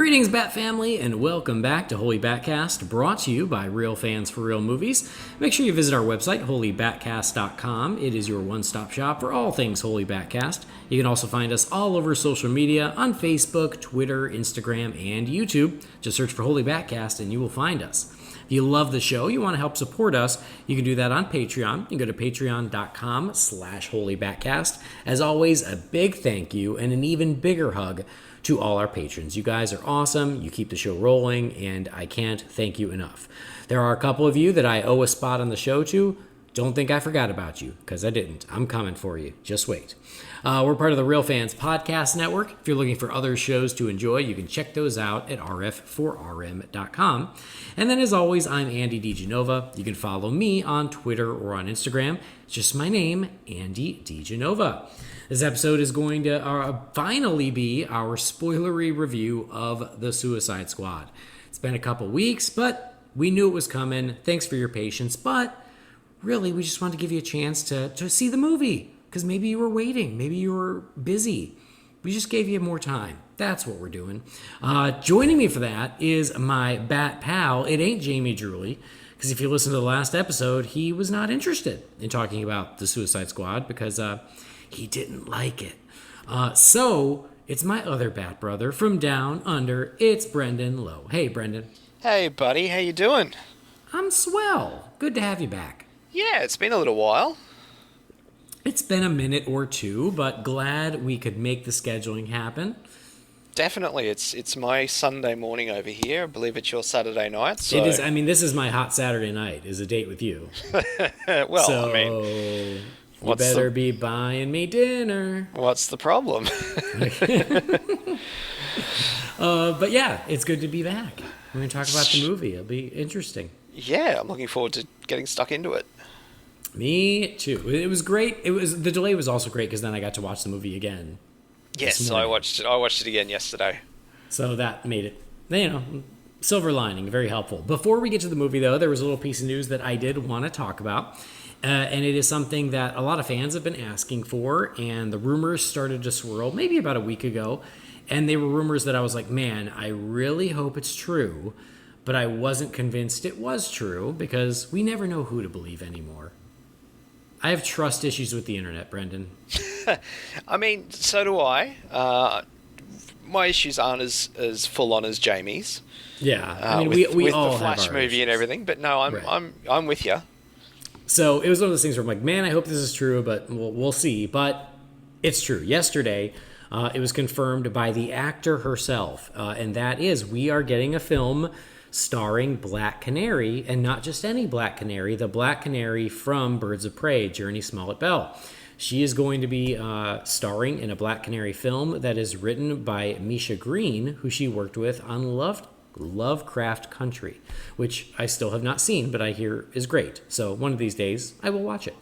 Greetings, Bat Family, and welcome back to Holy BatCast, brought to you by Real Fans for Real Movies. Make sure you visit our website, holybatcast.com. It is your one-stop shop for all things Holy BatCast. You can also find us all over social media on Facebook, Twitter, Instagram, and YouTube. Just search for Holy BatCast and you will find us. If you love the show, you want to help support us, you can do that on Patreon. You can go to patreon.com/holybatcast. As always, a big thank you and an even bigger hug to all our patrons. You guys are awesome. You keep the show rolling, and I can't thank you enough. There are a couple of you that I owe a spot on the show to. Don't think I forgot about you, because I didn't. I'm coming for you. Just wait. We're part of the Real Fans Podcast Network. If you're looking for other shows to enjoy, you can check those out at rf4rm.com. And then, as always, I'm Andy DiGenova. You can follow me on Twitter or on Instagram. It's just my name, Andy DiGenova. This episode is going to finally be our spoilery review of The Suicide Squad. It's been a couple weeks, but we knew it was coming. Thanks for your patience, but really, we just wanted to give you a chance to see the movie, because maybe you were waiting. Maybe you were busy. We just gave you more time. That's what we're doing. Joining me for that is my bat pal. It ain't Jamie Drewley, because if you listen to the last episode, he was not interested in talking about The Suicide Squad because he didn't like it. So it's my other bat brother from down under. It's Brendan Lowe. Hey, Brendan. Hey, buddy. How you doing? I'm swell. Good to have you back. Yeah, it's been a little while. It's been a minute or two, but glad we could make the scheduling happen. Definitely. It's my Sunday morning over here. I believe it's your Saturday night. So. It is. I mean, this is my hot Saturday night, is a date with you. Well, so, I mean... You better be buying me dinner. What's the problem? But yeah, it's good to be back. We're going to talk about the movie. It'll be interesting. Yeah, I'm looking forward to getting stuck into it. Me too. It was great. The delay was also great because then I got to watch the movie again. Yes, I watched it again yesterday. So that made it, silver lining, very helpful. Before we get to the movie, though, there was a little piece of news that I did want to talk about. And it is something that a lot of fans have been asking for, and the rumors started to swirl maybe about a week ago. And they were rumors that I was like, man, I really hope it's true. But I wasn't convinced it was true because we never know who to believe anymore. I have trust issues with the internet, Brendan. I mean, so do I. My issues aren't as full on as Jamie's. Yeah, I mean, we all the Flash have our movie issues. And everything. But no, I'm with you. So it was one of those things where I'm like, man, I hope this is true, but we'll see. But it's true. Yesterday, it was confirmed by the actor herself, and that is we are getting a film starring Black Canary, and not just any Black Canary, the Black Canary from Birds of Prey, Journey Smollett-Bell. She is going to be starring in a Black Canary film that is written by Misha Green, who she worked with on Lovecraft Country, which I still have not seen, but I hear is great. So one of these days, I will watch it.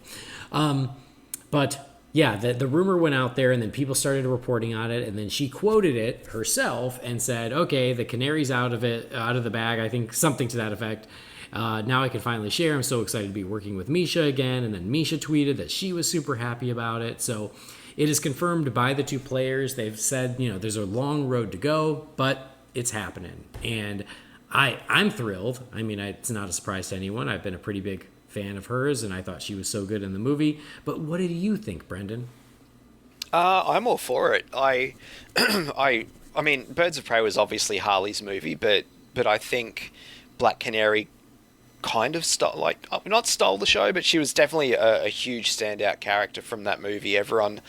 But yeah, the rumor went out there, and then people started reporting on it, and then she quoted it herself and said, okay, the canary's out of the bag, I think something to that effect. Now I can finally share. I'm so excited to be working with Misha again. And then Misha tweeted that she was super happy about it. So it is confirmed by the two players. They've said, there's a long road to go, but it's happening. And I'm thrilled. I mean, it's not a surprise to anyone. I've been a pretty big fan of hers, and I thought she was so good in the movie. But what did you think, Brendan? I'm all for it. I mean, Birds of Prey was obviously Harley's movie, but I think Black Canary kind of not stole the show, but she was definitely a huge standout character from that movie. Everyone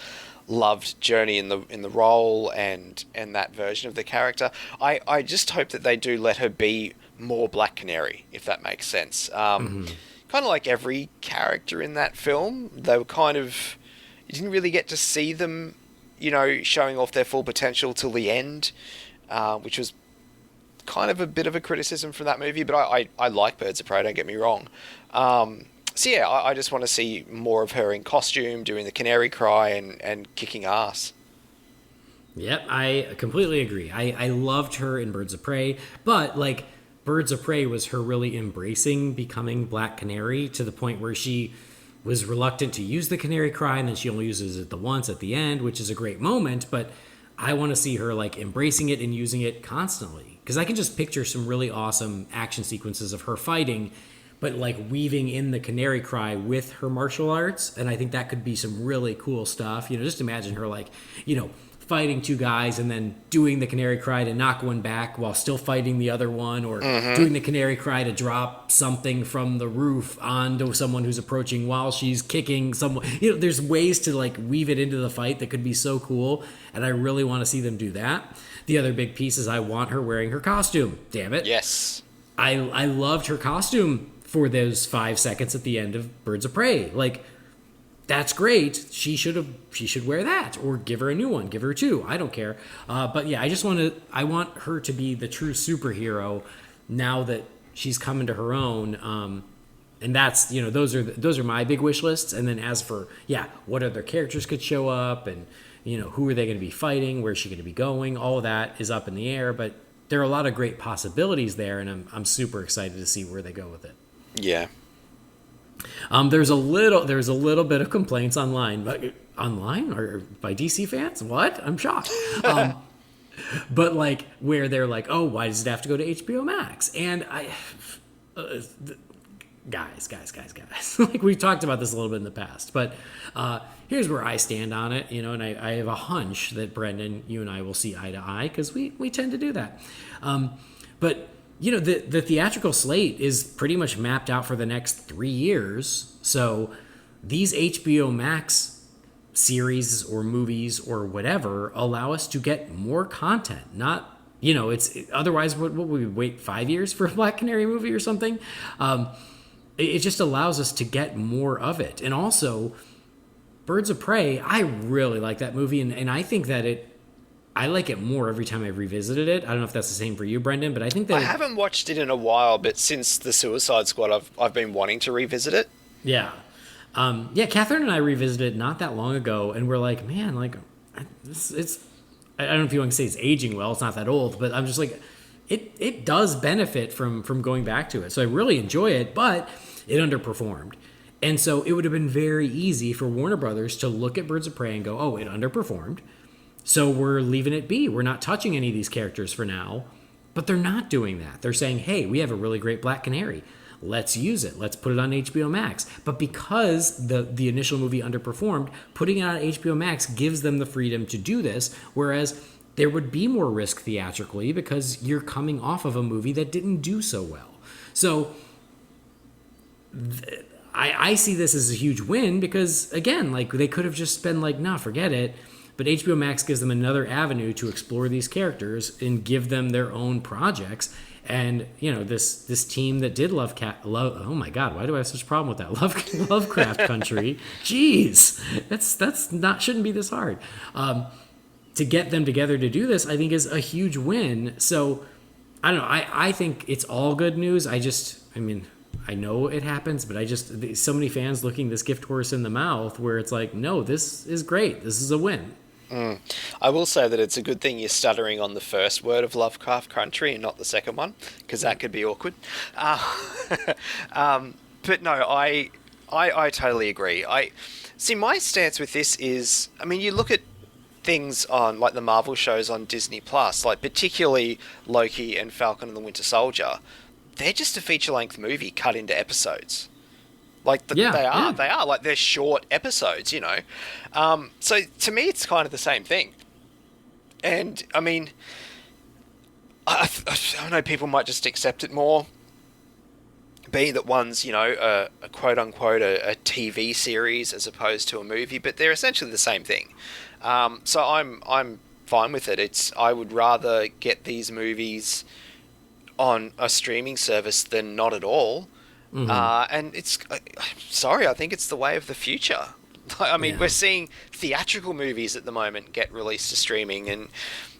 loved Journey in the role and that version of the character. I just hope that they do let her be more Black Canary, if that makes sense. Kind of like every character in that film, they were you didn't really get to see them, showing off their full potential till the end, which was kind of a bit of a criticism from that movie, but I like Birds of Prey, don't get me wrong. So yeah, I just want to see more of her in costume, doing the canary cry and kicking ass. Yep, I completely agree. I loved her in Birds of Prey, but Birds of Prey was her really embracing becoming Black Canary to the point where she was reluctant to use the canary cry, and then she only uses it the once at the end, which is a great moment, but I want to see her like embracing it and using it constantly, because I can just picture some really awesome action sequences of her fighting, but like weaving in the canary cry with her martial arts, and I think that could be some really cool stuff. Just imagine her like, fighting two guys and then doing the canary cry to knock one back while still fighting the other one, or doing the canary cry to drop something from the roof onto someone who's approaching while she's kicking someone. There's ways to like weave it into the fight that could be so cool, and I really want to see them do that. The other big piece is I want her wearing her costume. Damn it. Yes. I loved her costume for those 5 seconds at the end of Birds of Prey. Like, that's great. She should wear that, or give her a new one, give her two. I don't care. But yeah, I want her to be the true superhero now that she's coming to her own. And that's, those are my big wish lists. And then as for, what other characters could show up, and who are they going to be fighting, where's she going to be going, all of that is up in the air. But there are a lot of great possibilities there, and I'm super excited to see where they go with it. Yeah. There's a little bit of complaints online or by DC fans. What? I'm shocked. But like where they're like, oh, why does it have to go to HBO Max? And guys, like we've talked about this a little bit in the past, but here's where I stand on it, and I have a hunch that Brendan, you and I will see eye to eye, because we tend to do that. But the theatrical slate is pretty much mapped out for the next 3 years. So these HBO Max series or movies or whatever allow us to get more content. Not, otherwise, what would we wait 5 years for a Black Canary movie or something? It just allows us to get more of it. And also, Birds of Prey, I really like that movie. And I think that I like it more every time I revisited it. I don't know if that's the same for you, Brendan, but I think that I haven't watched it in a while, but since the Suicide Squad, I've been wanting to revisit it. Yeah. Catherine and I revisited it not that long ago, and we're like, man, like, it's I don't know if you want to say it's aging well. It's not that old, but I'm just like, it does benefit from going back to it. So I really enjoy it, but it underperformed. And so it would have been very easy for Warner Brothers to look at Birds of Prey and go, oh, it underperformed, so we're leaving it be. We're not touching any of these characters for now. But they're not doing that. They're saying, hey, we have a really great Black Canary. Let's use it. Let's put it on HBO Max. But because the initial movie underperformed, putting it on HBO Max gives them the freedom to do this, whereas there would be more risk theatrically because you're coming off of a movie that didn't do so well. So I see this as a huge win because, again, like they could have just been like, nah, forget it. But HBO Max gives them another avenue to explore these characters and give them their own projects. And, this team that did love, oh my God, why do I have such a problem with that? Lovecraft Country. Jeez, that's not, shouldn't be this hard. To get them together to do this, I think is a huge win. So, I don't know, I think it's all good news. I know it happens, but so many fans looking this gift horse in the mouth where it's like, no, this is great. This is a win. I will say that it's a good thing you're stuttering on the first word of Lovecraft Country and not the second one, because that could be awkward. But no, I totally agree. See, my stance with this is, you look at things on like the Marvel shows on Disney Plus, like particularly Loki and Falcon and the Winter Soldier. They're just a feature-length movie cut into episodes. They are like they're short episodes, So to me, it's kind of the same thing. And I know people might just accept it more, being that one's a quote unquote a TV series as opposed to a movie, but they're essentially the same thing. So I'm fine with it. I would rather get these movies on a streaming service than not at all. Mm-hmm. And I think it's the way of the future. We're seeing theatrical movies at the moment get released to streaming, and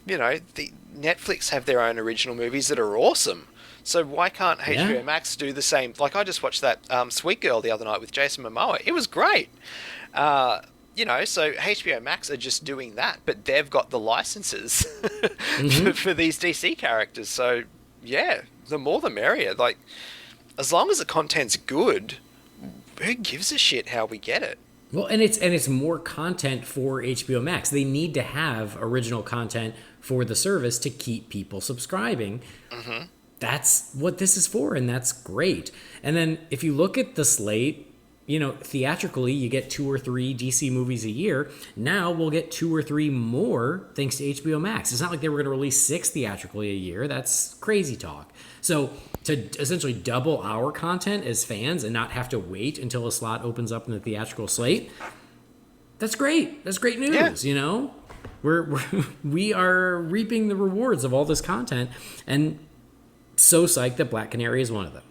the Netflix have their own original movies that are awesome. So why can't HBO Max do the same? Like, I just watched that Sweet Girl the other night with Jason Momoa. It was great. So HBO Max are just doing that, but they've got the licenses for these DC characters. So yeah, the more the merrier. Like, as long as the content's good, who gives a shit how we get it? Well, and it's more content for HBO Max. They need to have original content for the service to keep people subscribing. That's what this is for, and that's great. And then if you look at the slate, theatrically, you get 2 or 3 DC movies a year. Now we'll get 2 or 3 more thanks to HBO Max. It's not like they were going to release 6 theatrically a year. That's crazy talk. So to essentially double our content as fans and not have to wait until a slot opens up in the theatrical slate, that's great. That's great news, we are reaping the rewards of all this content, and so psyched that Black Canary is one of them.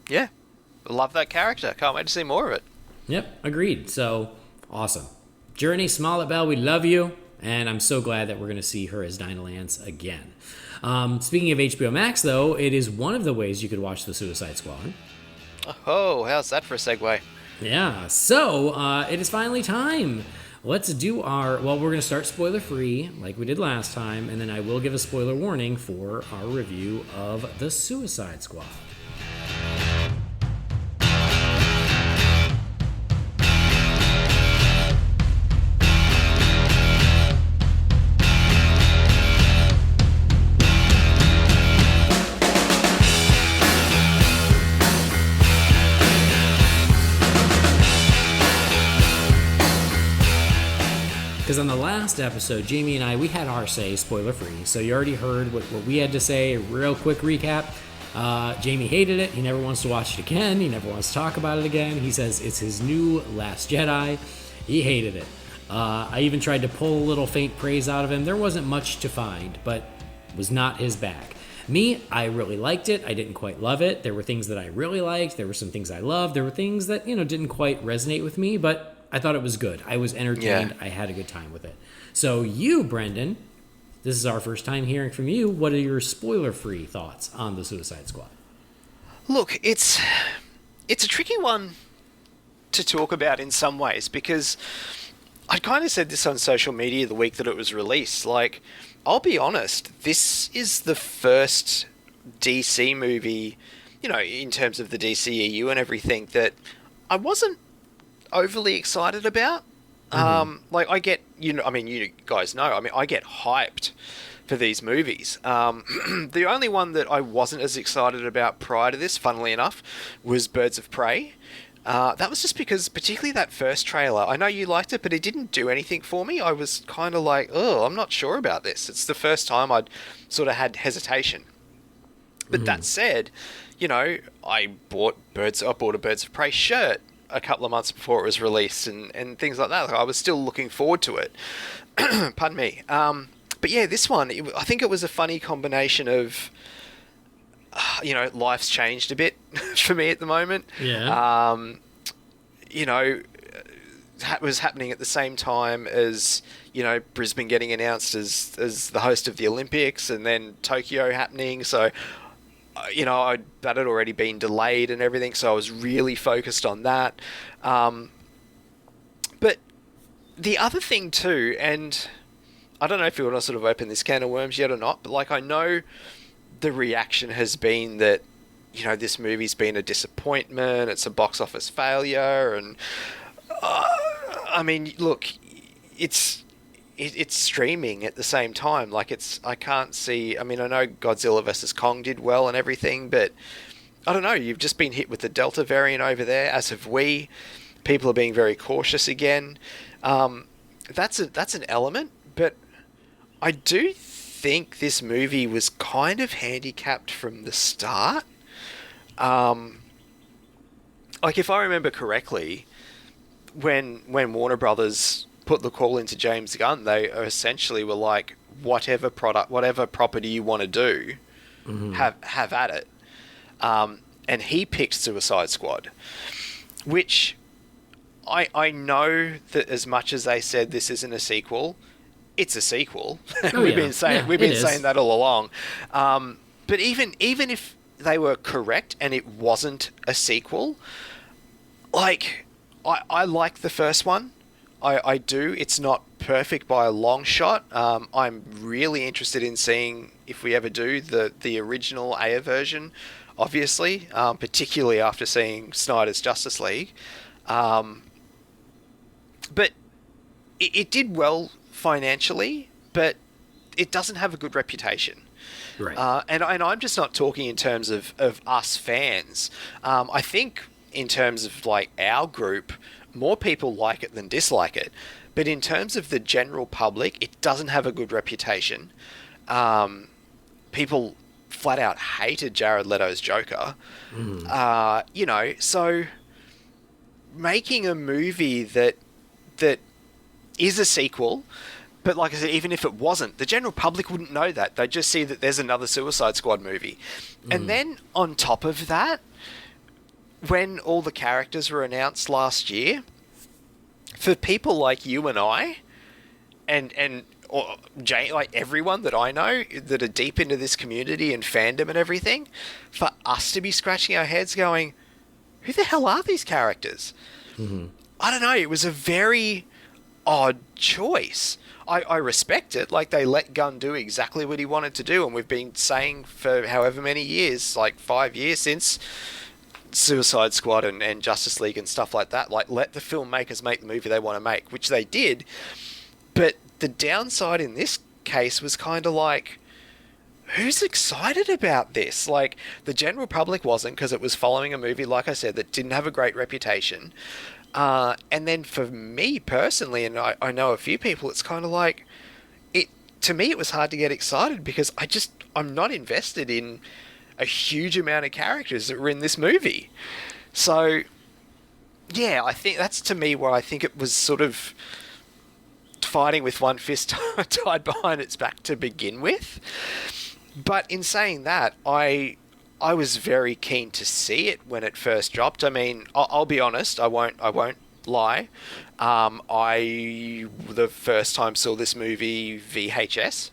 Yeah. Love that character. Can't wait to see more of it. Yep, agreed. So, awesome. Journey Smollett Bell, we love you, and I'm so glad that we're going to see her as Dinah Lance again. Speaking of HBO Max, though, it is one of the ways you could watch The Suicide Squad. Oh, how's that for a segue? Yeah, so it is finally time. Let's do we're going to start spoiler-free like we did last time, and then I will give a spoiler warning for our review of The Suicide Squad. Because on the last episode, Jamie and I, we had our say spoiler-free. So you already heard what we had to say. A real quick recap. Jamie hated it. He never wants to watch it again. He never wants to talk about it again. He says it's his new Last Jedi. He hated it. I even tried to pull a little faint praise out of him. There wasn't much to find, but it was not his bag. Me, I really liked it. I didn't quite love it. There were things that I really liked. There were some things I loved. There were things that, didn't quite resonate with me, but I thought it was good. I was entertained. Yeah. I had a good time with it. So you, Brendan, this is our first time hearing from you. What are your spoiler-free thoughts on The Suicide Squad? Look, it's a tricky one to talk about in some ways, because I kind of said this on social media the week that it was released. Like, I'll be honest, this is the first DC movie, in terms of the DCEU and everything, that I wasn't overly excited about. I get, you guys know, I get hyped for these movies. The only one that I wasn't as excited about prior to this, funnily enough, was Birds of Prey. That was just because, particularly that first trailer, I know you liked it, but it didn't do anything for me. I was kind of like, I'm not sure about this. It's the first time I'd sort of had hesitation. But that said, I bought a Birds of Prey shirt a couple of months before it was released, and things like that. Like, I was still looking forward to it. Pardon me. But yeah, this one, I think it was a funny combination of, life's changed a bit for me at the moment. Yeah. That was happening at the same time as, Brisbane getting announced as the host of the Olympics, and then Tokyo happening. So, that had already been delayed and everything, so I was really focused on that. But the other thing too, and I don't know if you want to sort of open this can of worms yet or not, but I know the reaction has been that, this movie's been a disappointment, it's a box office failure, and look, it's streaming at the same time. I can't see, I know Godzilla vs. Kong did well and everything, but I don't know, you've just been hit with the Delta variant over there, as have we. People are being very cautious again. That's an element, but I do think this movie was kind of handicapped from the start. If I remember correctly, when Warner Brothers put the call into James Gunn, they essentially were like, whatever property you want to do, have at it. And he picked Suicide Squad, which I know that as much as they said this isn't a sequel, it's a sequel. We've been saying that all along. But even if they were correct and it wasn't a sequel, I like the first one. I do. It's not perfect by a long shot. I'm really interested in seeing if we ever do the original Aya version, obviously, particularly after seeing Snyder's Justice League. but it did well financially, but it doesn't have a good reputation. Right. And I'm just not talking in terms of us fans. I think in terms of like our group, more people like it than dislike it. But in terms of the general public, it doesn't have a good reputation. People flat out hated Jared Leto's Joker. You know, so making a movie that is a sequel, but like I said, even if it wasn't, the general public wouldn't know that. They'd just see that there's another Suicide Squad movie. And then on top of that, when all the characters were announced last year, for people like you and I, or Jane, like everyone that I know that are deep into this community and fandom and everything, for us to be scratching our heads going, who the hell are these characters? I don't know. It was a very odd choice. I respect it. Like, they let Gunn do exactly what he wanted to do, and we've been saying for however many years, like 5 years since Suicide Squad and Justice League and stuff like that, like, let the filmmakers make the movie they want to make, which they did. But the downside in this case was kind of like, who's excited about this? Like, the general public wasn't, because it was following a movie, like I said, that didn't have a great reputation. And then for me personally, and I know a few people, it's kind of like, to me it was hard to get excited because I'm not invested in a huge amount of characters that were in this movie. So, yeah, I think that's to me where I think it was sort of fighting with one fist tied behind its back to begin with. But in saying that, I was very keen to see it when it first dropped. I mean, I'll be honest, I won't lie. I the first time saw this movie VHS.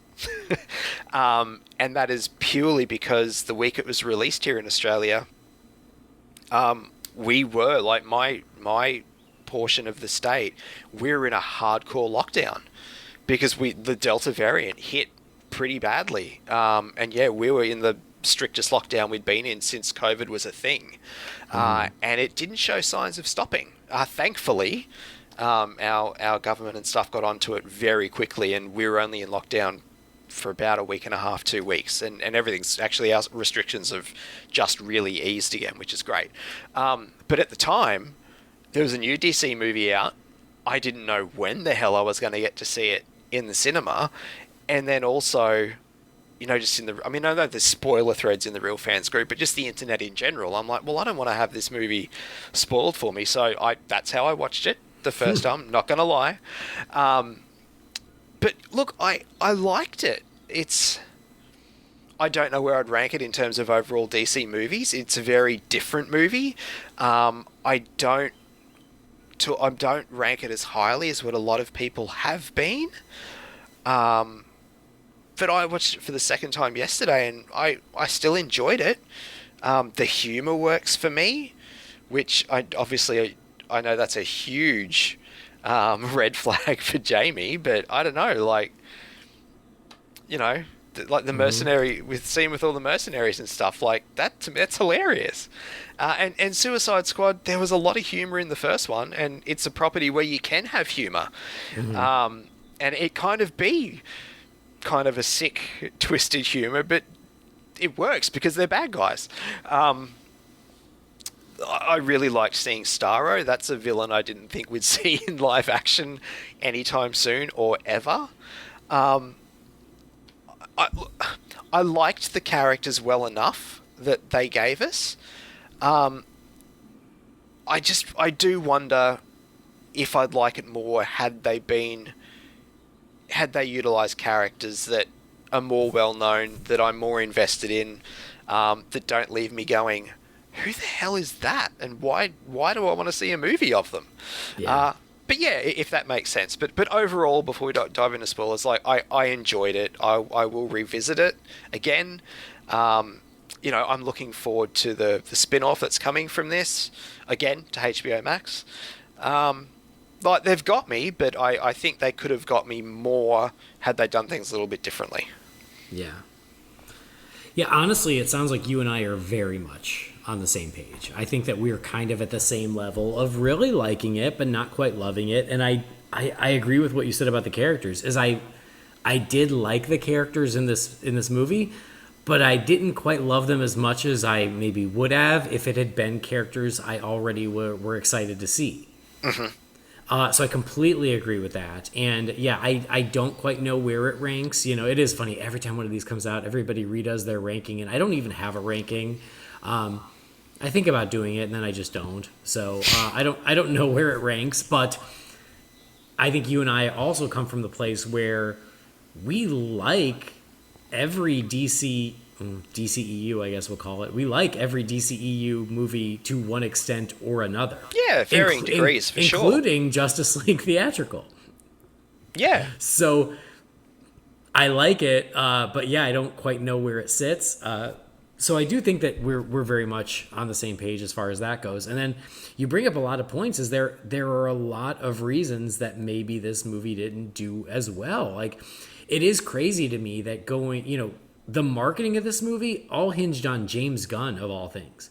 And that is purely because the week it was released here in Australia, we were, like, my portion of the state, we were in a hardcore lockdown because the Delta variant hit pretty badly. And yeah, we were in the strictest lockdown we'd been in since COVID was a thing. And it didn't show signs of stopping. Thankfully, our government and stuff got onto it very quickly, and we were only in lockdown for about a week and a half, 2 weeks, and everything's actually, our restrictions have just really eased again, which is great. But at the time, there was a new DC movie out. I didn't know when the hell I was going to get to see it in the cinema. And then also, you know, just I know there's spoiler threads in the Real Fans group, but just the internet in general, I'm like, well, I don't want to have this movie spoiled for me. So that's how I watched it the first time, not going to lie. But look, I liked it. I don't know where I'd rank it in terms of overall DC movies. It's a very different movie. I don't rank it as highly as what a lot of people have been. But I watched it for the second time yesterday, and I still enjoyed it. The humour works for me, which I know that's a huge red flag for Jamie, but I don't know, like, you know, like the mercenary with all the mercenaries and stuff like that, to me, that's hilarious. And Suicide Squad, there was a lot of humour in the first one, and it's a property where you can have humour. And it kind of a sick, twisted humour, but it works because they're bad guys. I really liked seeing Starro. That's a villain I didn't think we'd see in live action anytime soon or ever. I liked the characters well enough that they gave us. I do wonder if I'd like it more had they utilised characters that are more well known, that I'm more invested in, that don't leave me going, who the hell is that? And why do I want to see a movie of them? Yeah. But yeah, if that makes sense. But overall, before we dive into spoilers, like, I enjoyed it. I will revisit it again. You know, I'm looking forward to the spin-off that's coming from this, again, to HBOMax. Like, they've got me, but I think they could have got me more had they done things a little bit differently. Yeah. Yeah, honestly, it sounds like you and I are very much on the same page. I think that we're kind of at the same level of really liking it, but not quite loving it. And I agree with what you said about the characters. I did like the characters in this movie, but I didn't quite love them as much as I maybe would have if it had been characters I already were excited to see. So I completely agree with that. And yeah, I don't quite know where it ranks. You know, it is funny. Every time one of these comes out, everybody redoes their ranking, and I don't even have a ranking. I think about doing it, and then I just don't. So I don't know where it ranks, but I think you and I also come from the place where we like every DCEU, I guess we'll call it. We like every DCEU movie to one extent or another. Yeah, varying degrees, for sure. Including Justice League Theatrical. Yeah. So I like it, but yeah, I don't quite know where it sits. So I do think that we're very much on the same page as far as that goes. And then you bring up a lot of points. Is there are a lot of reasons that maybe this movie didn't do as well. Like, it is crazy to me that the marketing of this movie all hinged on James Gunn, of all things.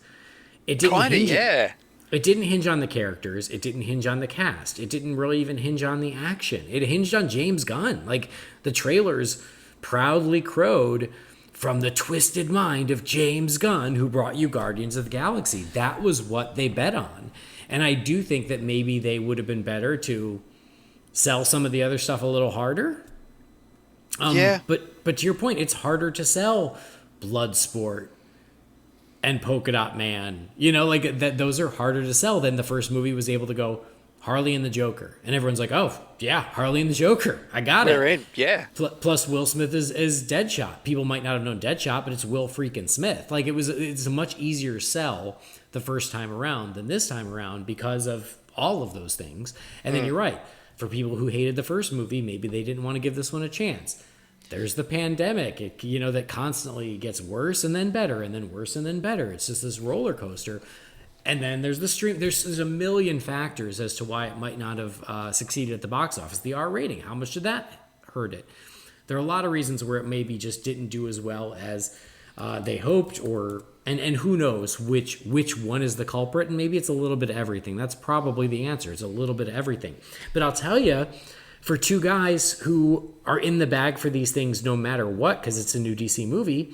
It didn't It didn't hinge on the characters. It didn't hinge on the cast. It didn't really even hinge on the action. It hinged on James Gunn. Like, the trailers proudly crowed, "From the twisted mind of James Gunn, who brought you Guardians of the Galaxy." That was what they bet on. And I do think that maybe they would have been better to sell some of the other stuff a little harder. But to your point, it's harder to sell Bloodsport and Polka Dot Man. You know, like that. Those are harder to sell than the first movie was able to go, Harley and the Joker. And everyone's like, oh, yeah, Harley and the Joker. I got it. They're in, yeah. Plus Will Smith is Deadshot. People might not have known Deadshot, but it's Will freaking Smith. Like, it's a much easier sell the first time around than this time around because of all of those things. And then you're right. For people who hated the first movie, maybe they didn't want to give this one a chance. There's the pandemic, that constantly gets worse and then better and then worse and then better. It's just this roller coaster. And then there's the stream. There's a million factors as to why it might not have succeeded at the box office. The R rating, how much did that hurt it? There are a lot of reasons where it maybe just didn't do as well as they hoped, and who knows which one is the culprit, and maybe it's a little bit of everything. That's probably the answer. It's a little bit of everything. But I'll tell you, for two guys who are in the bag for these things no matter what, because it's a new DC movie,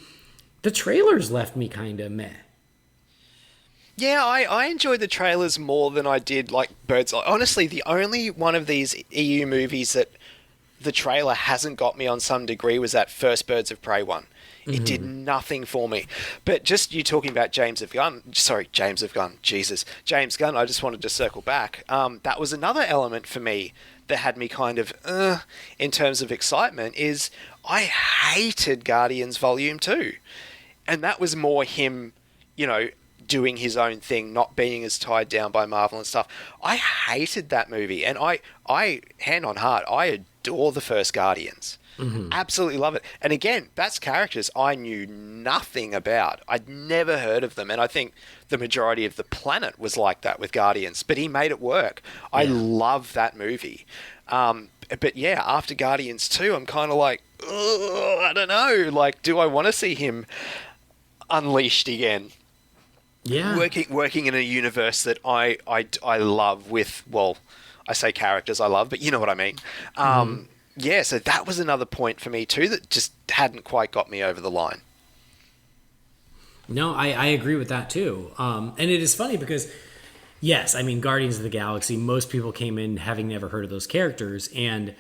the trailers left me kind of meh. Yeah, I enjoyed the trailers more than I did, like, Birds. Honestly, the only one of these EU movies that the trailer hasn't got me on some degree was that first Birds of Prey one. It did nothing for me. But just you talking about James Gunn, I just wanted to circle back. That was another element for me that had me kind of, in terms of excitement, is I hated Guardians Volume 2. And that was more him, doing his own thing, not being as tied down by Marvel and stuff. I hated that movie, and I hand on heart, I adore the first Guardians. Absolutely love it. And again, that's characters I knew nothing about. I'd never heard of them, and I think the majority of the planet was like that with Guardians, but he made it work. Yeah. I love that movie. But yeah, after Guardians 2, I'm kind of like, I don't know, like, do I want to see him unleashed again? Yeah, working in a universe that I love with, well, I say characters I love, but you know what I mean. Yeah, so that was another point for me too that just hadn't quite got me over the line. No, I agree with that too. And it is funny because, yes, I mean, Guardians of the Galaxy, most people came in having never heard of those characters, and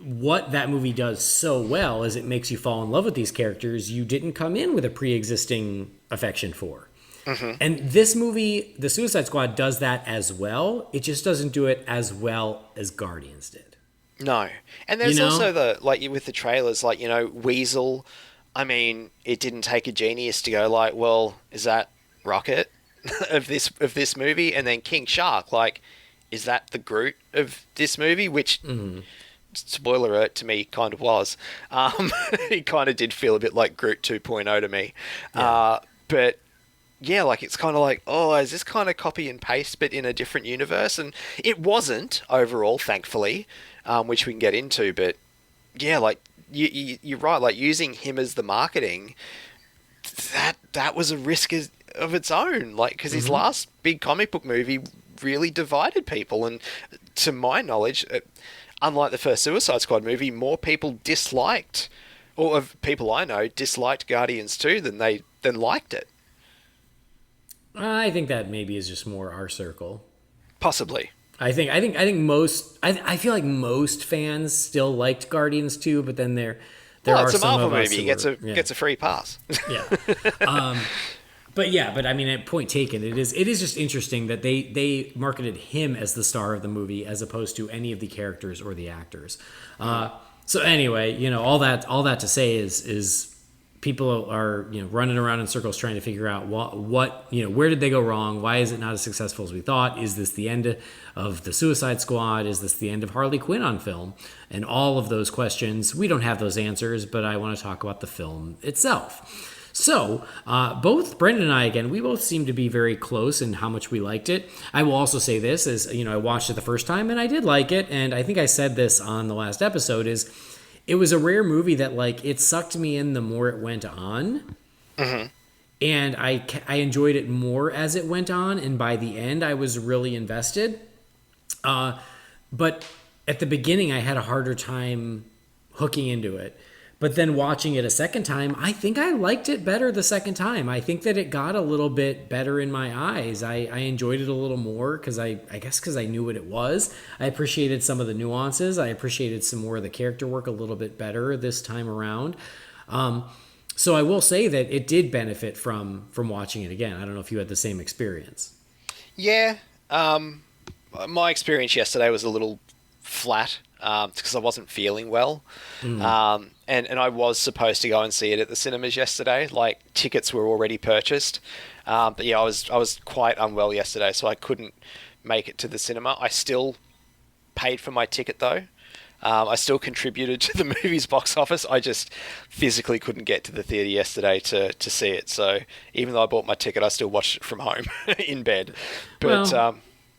what that movie does so well is it makes you fall in love with these characters you didn't come in with a pre-existing affection for. And this movie, The Suicide Squad, does that as well. It just doesn't do it as well as Guardians did. No. And there's also with the trailers, Weasel. I mean, it didn't take a genius to go like, well, is that Rocket of this movie? And then King Shark, like, is that the Groot of this movie? Which, spoiler alert, to me kind of was. He kind of did feel a bit like Groot 2.0 to me. Yeah. But yeah, like, it's kind of like, oh, is this kind of copy and paste but in a different universe? And it wasn't overall, thankfully, which we can get into. But yeah, like, you're right, like, using him as the marketing, that was a risk of its own. Like, because his last big comic book movie really divided people, and to my knowledge, unlike the first Suicide Squad movie, more people disliked, or of people I know, disliked Guardians 2 than liked it. I think that maybe is just more our circle. Possibly. I think most. I feel like most fans still liked Guardians 2, but then there Well, are it's a some Marvel of us movie. who Gets a free pass. Yeah. But I mean, at point taken, it is just interesting that they marketed him as the star of the movie as opposed to any of the characters or the actors. So anyway, all that to say is people are running around in circles trying to figure out what where did they go wrong? Why is it not as successful as we thought? Is this the end of the Suicide Squad? Is this the end of Harley Quinn on film? And all of those questions, we don't have those answers, but I want to talk about the film itself. So, both Brendan and I, again, we both seem to be very close in how much we liked it. I will also say this, as I watched it the first time and I did like it, and I think I said this on the last episode, is it was a rare movie that, like, it sucked me in the more it went on. Mm-hmm. And I enjoyed it more as it went on, and by the end, I was really invested. But at the beginning, I had a harder time hooking into it. But then watching it a second time, I think I liked it better the second time. I think that it got a little bit better in my eyes. I enjoyed it a little more because I guess because I knew what it was. I appreciated some of the nuances. I appreciated some more of the character work a little bit better this time around. So I will say that it did benefit from watching it again. I don't know if you had the same experience. Yeah. My experience yesterday was a little flat because I wasn't feeling well. And I was supposed to go and see it at the cinemas yesterday. Like, tickets were already purchased. But yeah, I was quite unwell yesterday, so I couldn't make it to the cinema. I still paid for my ticket, though. I still contributed to the movie's box office. I just physically couldn't get to the theatre yesterday to see it. So even though I bought my ticket, I still watched it from home in bed. But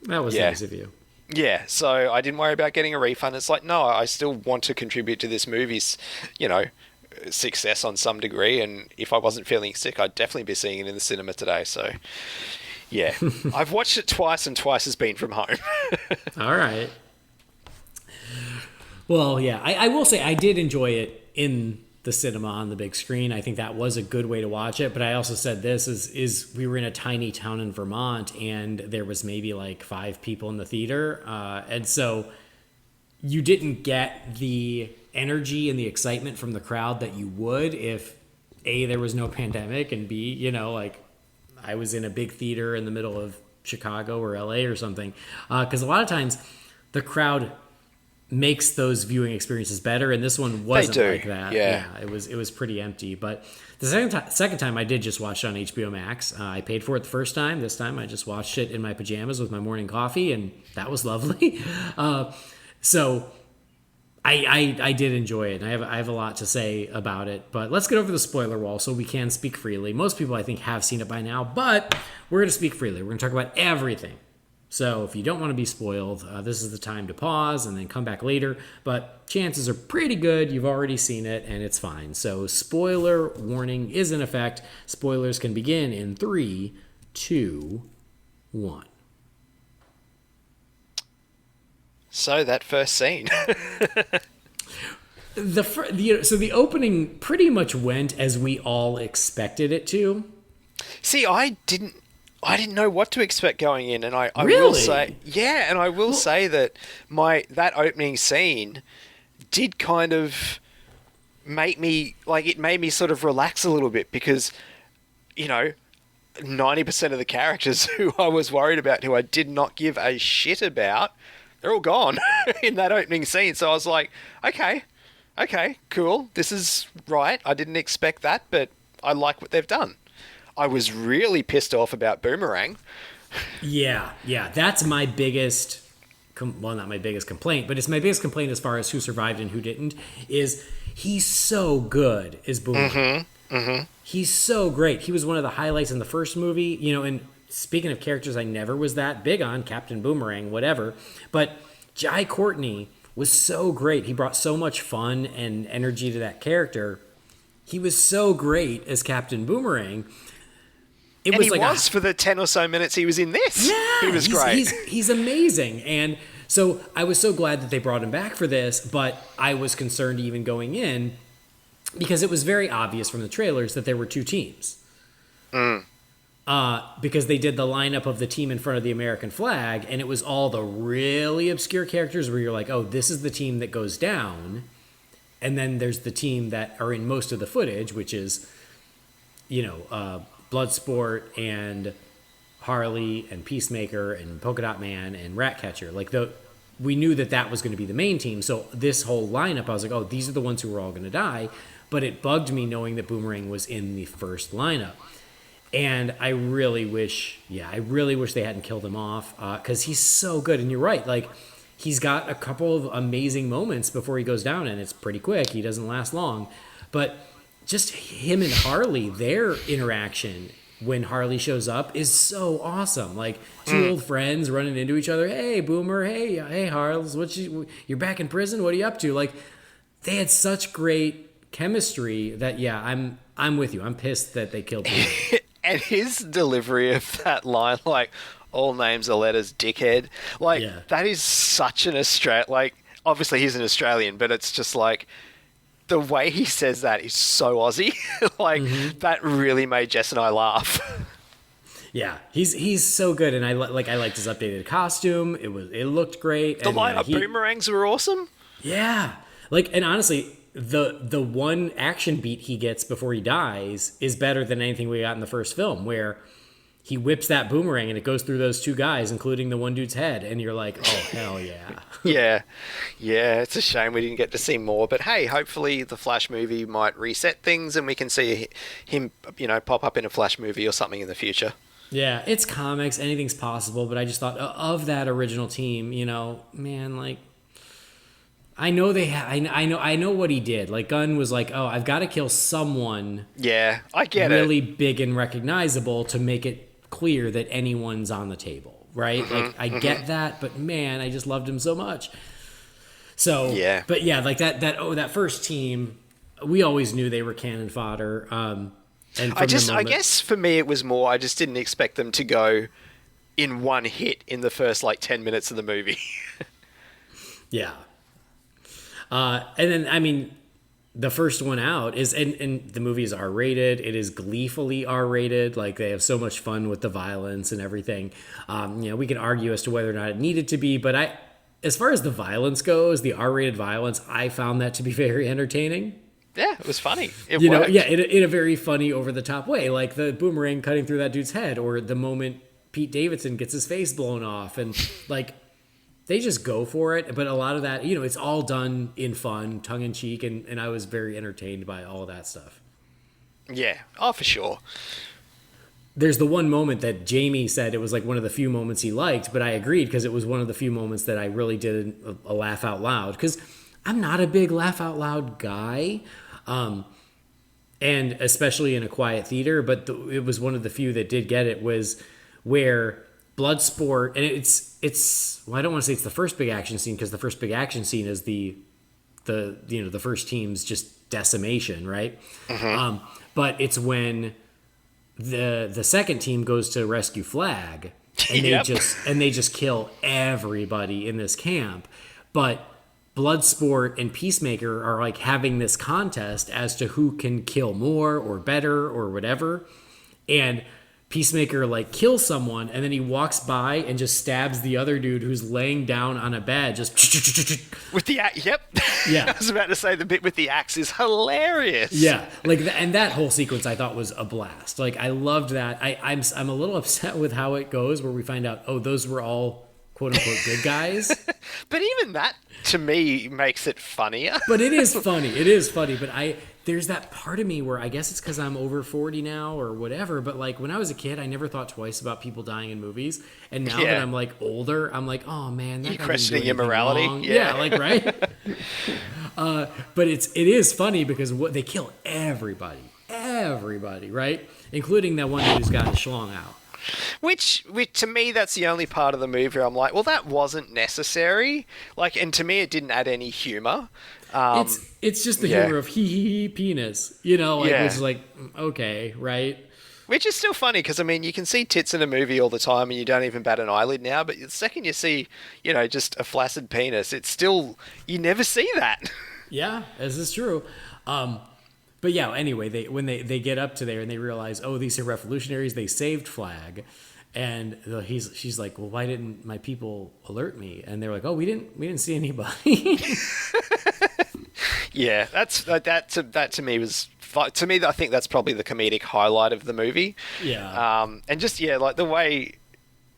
that was nice of you. Yeah, so I didn't worry about getting a refund. It's like, no, I still want to contribute to this movie's, success on some degree. And if I wasn't feeling sick, I'd definitely be seeing it in the cinema today. So, yeah, I've watched it twice, and twice has been from home. All right. Well, yeah, I will say I did enjoy it in the cinema on the big screen. I think that was a good way to watch it. But I also said this is we were in a tiny town in Vermont, and there was maybe like 5 people in the theater. And so you didn't get the energy and the excitement from the crowd that you would if A, there was no pandemic, and B, like I was in a big theater in the middle of Chicago or LA or something. Because a lot of times the crowd makes those viewing experiences better, and this one wasn't like that. Yeah, it was pretty empty. But the second time I did just watch it on HBOMax. I paid for it the first time. This time I just watched it in my pajamas with my morning coffee, and that was lovely. So I did enjoy it, and I have a lot to say about it. But let's get over the spoiler wall so we can speak freely. Most people, I think, have seen it by now, but we're going to speak freely. We're going to talk about everything. So if you don't want to be spoiled, this is the time to pause and then come back later. But chances are pretty good you've already seen it, and it's fine. So spoiler warning is in effect. Spoilers can begin in 3, 2, 1. So that first scene. So the opening pretty much went as we all expected it to. See, I didn't know what to expect going in, and I really? will say, yeah, and I will say that that opening scene did kind of make me, like, it made me sort of relax a little bit because, 90% of the characters who I was worried about, who I did not give a shit about, they're all gone in that opening scene. So I was like, okay, cool, this is right. I didn't expect that, but I like what they've done. I was really pissed off about Boomerang. Yeah, that's my biggest, not my biggest complaint, but it's my biggest complaint as far as who survived and who didn't, is he's so good as Boomerang. He's so great. He was one of the highlights in the first movie, and speaking of characters I never was that big on, Captain Boomerang, whatever, but Jai Courtney was so great. He brought so much fun and energy to that character. He was so great as Captain Boomerang. It and was he like was for the 10 or so minutes he was in this. Yeah, He was great. He's amazing. And so I was so glad that they brought him back for this, but I was concerned even going in because it was very obvious from the trailers that there were two teams. Because they did the lineup of the team in front of the American flag, and it was all the really obscure characters where you're like, oh, this is the team that goes down. And then there's the team that are in most of the footage, which is, Bloodsport and Harley and Peacemaker and Polka Dot Man and Ratcatcher. We knew that was going to be the main team. So this whole lineup, I was like, oh, these are the ones who are all going to die. But it bugged me knowing that Boomerang was in the first lineup. And I really wish they hadn't killed him off because he's so good. And you're right, he's got a couple of amazing moments before he goes down, and it's pretty quick. He doesn't last long. But just him and Harley, their interaction when Harley shows up is so awesome. Two old friends running into each other. Hey, Boomer. Hey, Harles. You're back in prison? What are you up to? They had such great chemistry that, I'm with you. I'm pissed that they killed him. And his delivery of that line, all names are letters, dickhead. That is such an Australian... obviously he's an Australian, but it's just the way he says that is so Aussie. That really made Jess and I laugh. Yeah, he's so good, and I liked his updated costume. It looked great. The lineup boomerangs were awesome. Yeah, and honestly, the one action beat he gets before he dies is better than anything we got in the first film, where he whips that boomerang and it goes through those two guys, including the one dude's head, and you're like, oh, hell yeah. Yeah, it's a shame we didn't get to see more, but hey, hopefully the Flash movie might reset things and we can see him, pop up in a Flash movie or something in the future. Yeah, it's comics, anything's possible, but I just thought of that original team, man, I know I know what he did. Gunn was like, oh, I've got to kill someone. Yeah, I get really big and recognizable to make it clear that anyone's on the table, right? I get that, but man, I just loved him so much. So yeah, but yeah, that first team, we always knew they were cannon fodder. And I guess for me it was more, I just didn't expect them to go in one hit in the first 10 minutes of the movie. Yeah. And then, the first one out is, and the movie is R-rated. It is gleefully R-rated. They have so much fun with the violence and everything. We can argue as to whether or not it needed to be, but as far as the violence goes, the R-rated violence, I found that to be very entertaining. Yeah, it was funny. It worked. In a very funny, over-the-top way. The boomerang cutting through that dude's head, or the moment Pete Davidson gets his face blown off, and they just go for it, but a lot of that, it's all done in fun, tongue-in-cheek, and I was very entertained by all of that stuff. Yeah, for sure. There's the one moment that Jamie said it was one of the few moments he liked, but I agreed because it was one of the few moments that I really did a laugh out loud, because I'm not a big laugh out loud guy, and especially in a quiet theater, but it was one of the few that did get it, was where Bloodsport, and it's well, I don't want to say it's the first big action scene, because the first big action scene is the first team's just decimation, right? But it's when the second team goes to rescue Flag, and they just kill everybody in this camp. But Bloodsport and Peacemaker are having this contest as to who can kill more or better or whatever, and Peacemaker kills someone, and then he walks by and just stabs the other dude who's laying down on a bed, just with the axe. Yep. Yeah. I was about to say the bit with the axe is hilarious. Yeah, and that whole sequence I thought was a blast. I loved that. I'm a little upset with how it goes, where we find out, oh, those were all quote unquote good guys. But even that to me makes it funnier. But it is funny. It is funny. But there's that part of me where I guess it's because I'm over 40 now or whatever. But when I was a kid, I never thought twice about people dying in movies. And now that I'm older, I'm like, oh man, that you're questioning your morality. Wrong. Yeah, right. But it is funny because they kill everybody, right, including that one dude who's got his schlong out. Which to me, that's the only part of the movie where I'm like, well, that wasn't necessary. And to me, it didn't add any humor. It's just the humor of he penis, which is okay, right? Which is still funny because, I mean, you can see tits in a movie all the time and you don't even bat an eyelid now, but the second you see, just a flaccid penis, it's still, you never see that. Yeah, this is true. But yeah, anyway, when they get up to there and they realize, oh, these are revolutionaries, they saved Flag. And she's like, well, why didn't my people alert me? And they're like, oh, we didn't see anybody. Yeah, that to me was, to me, I think that's probably the comedic highlight of the movie. Yeah. And just, like the way,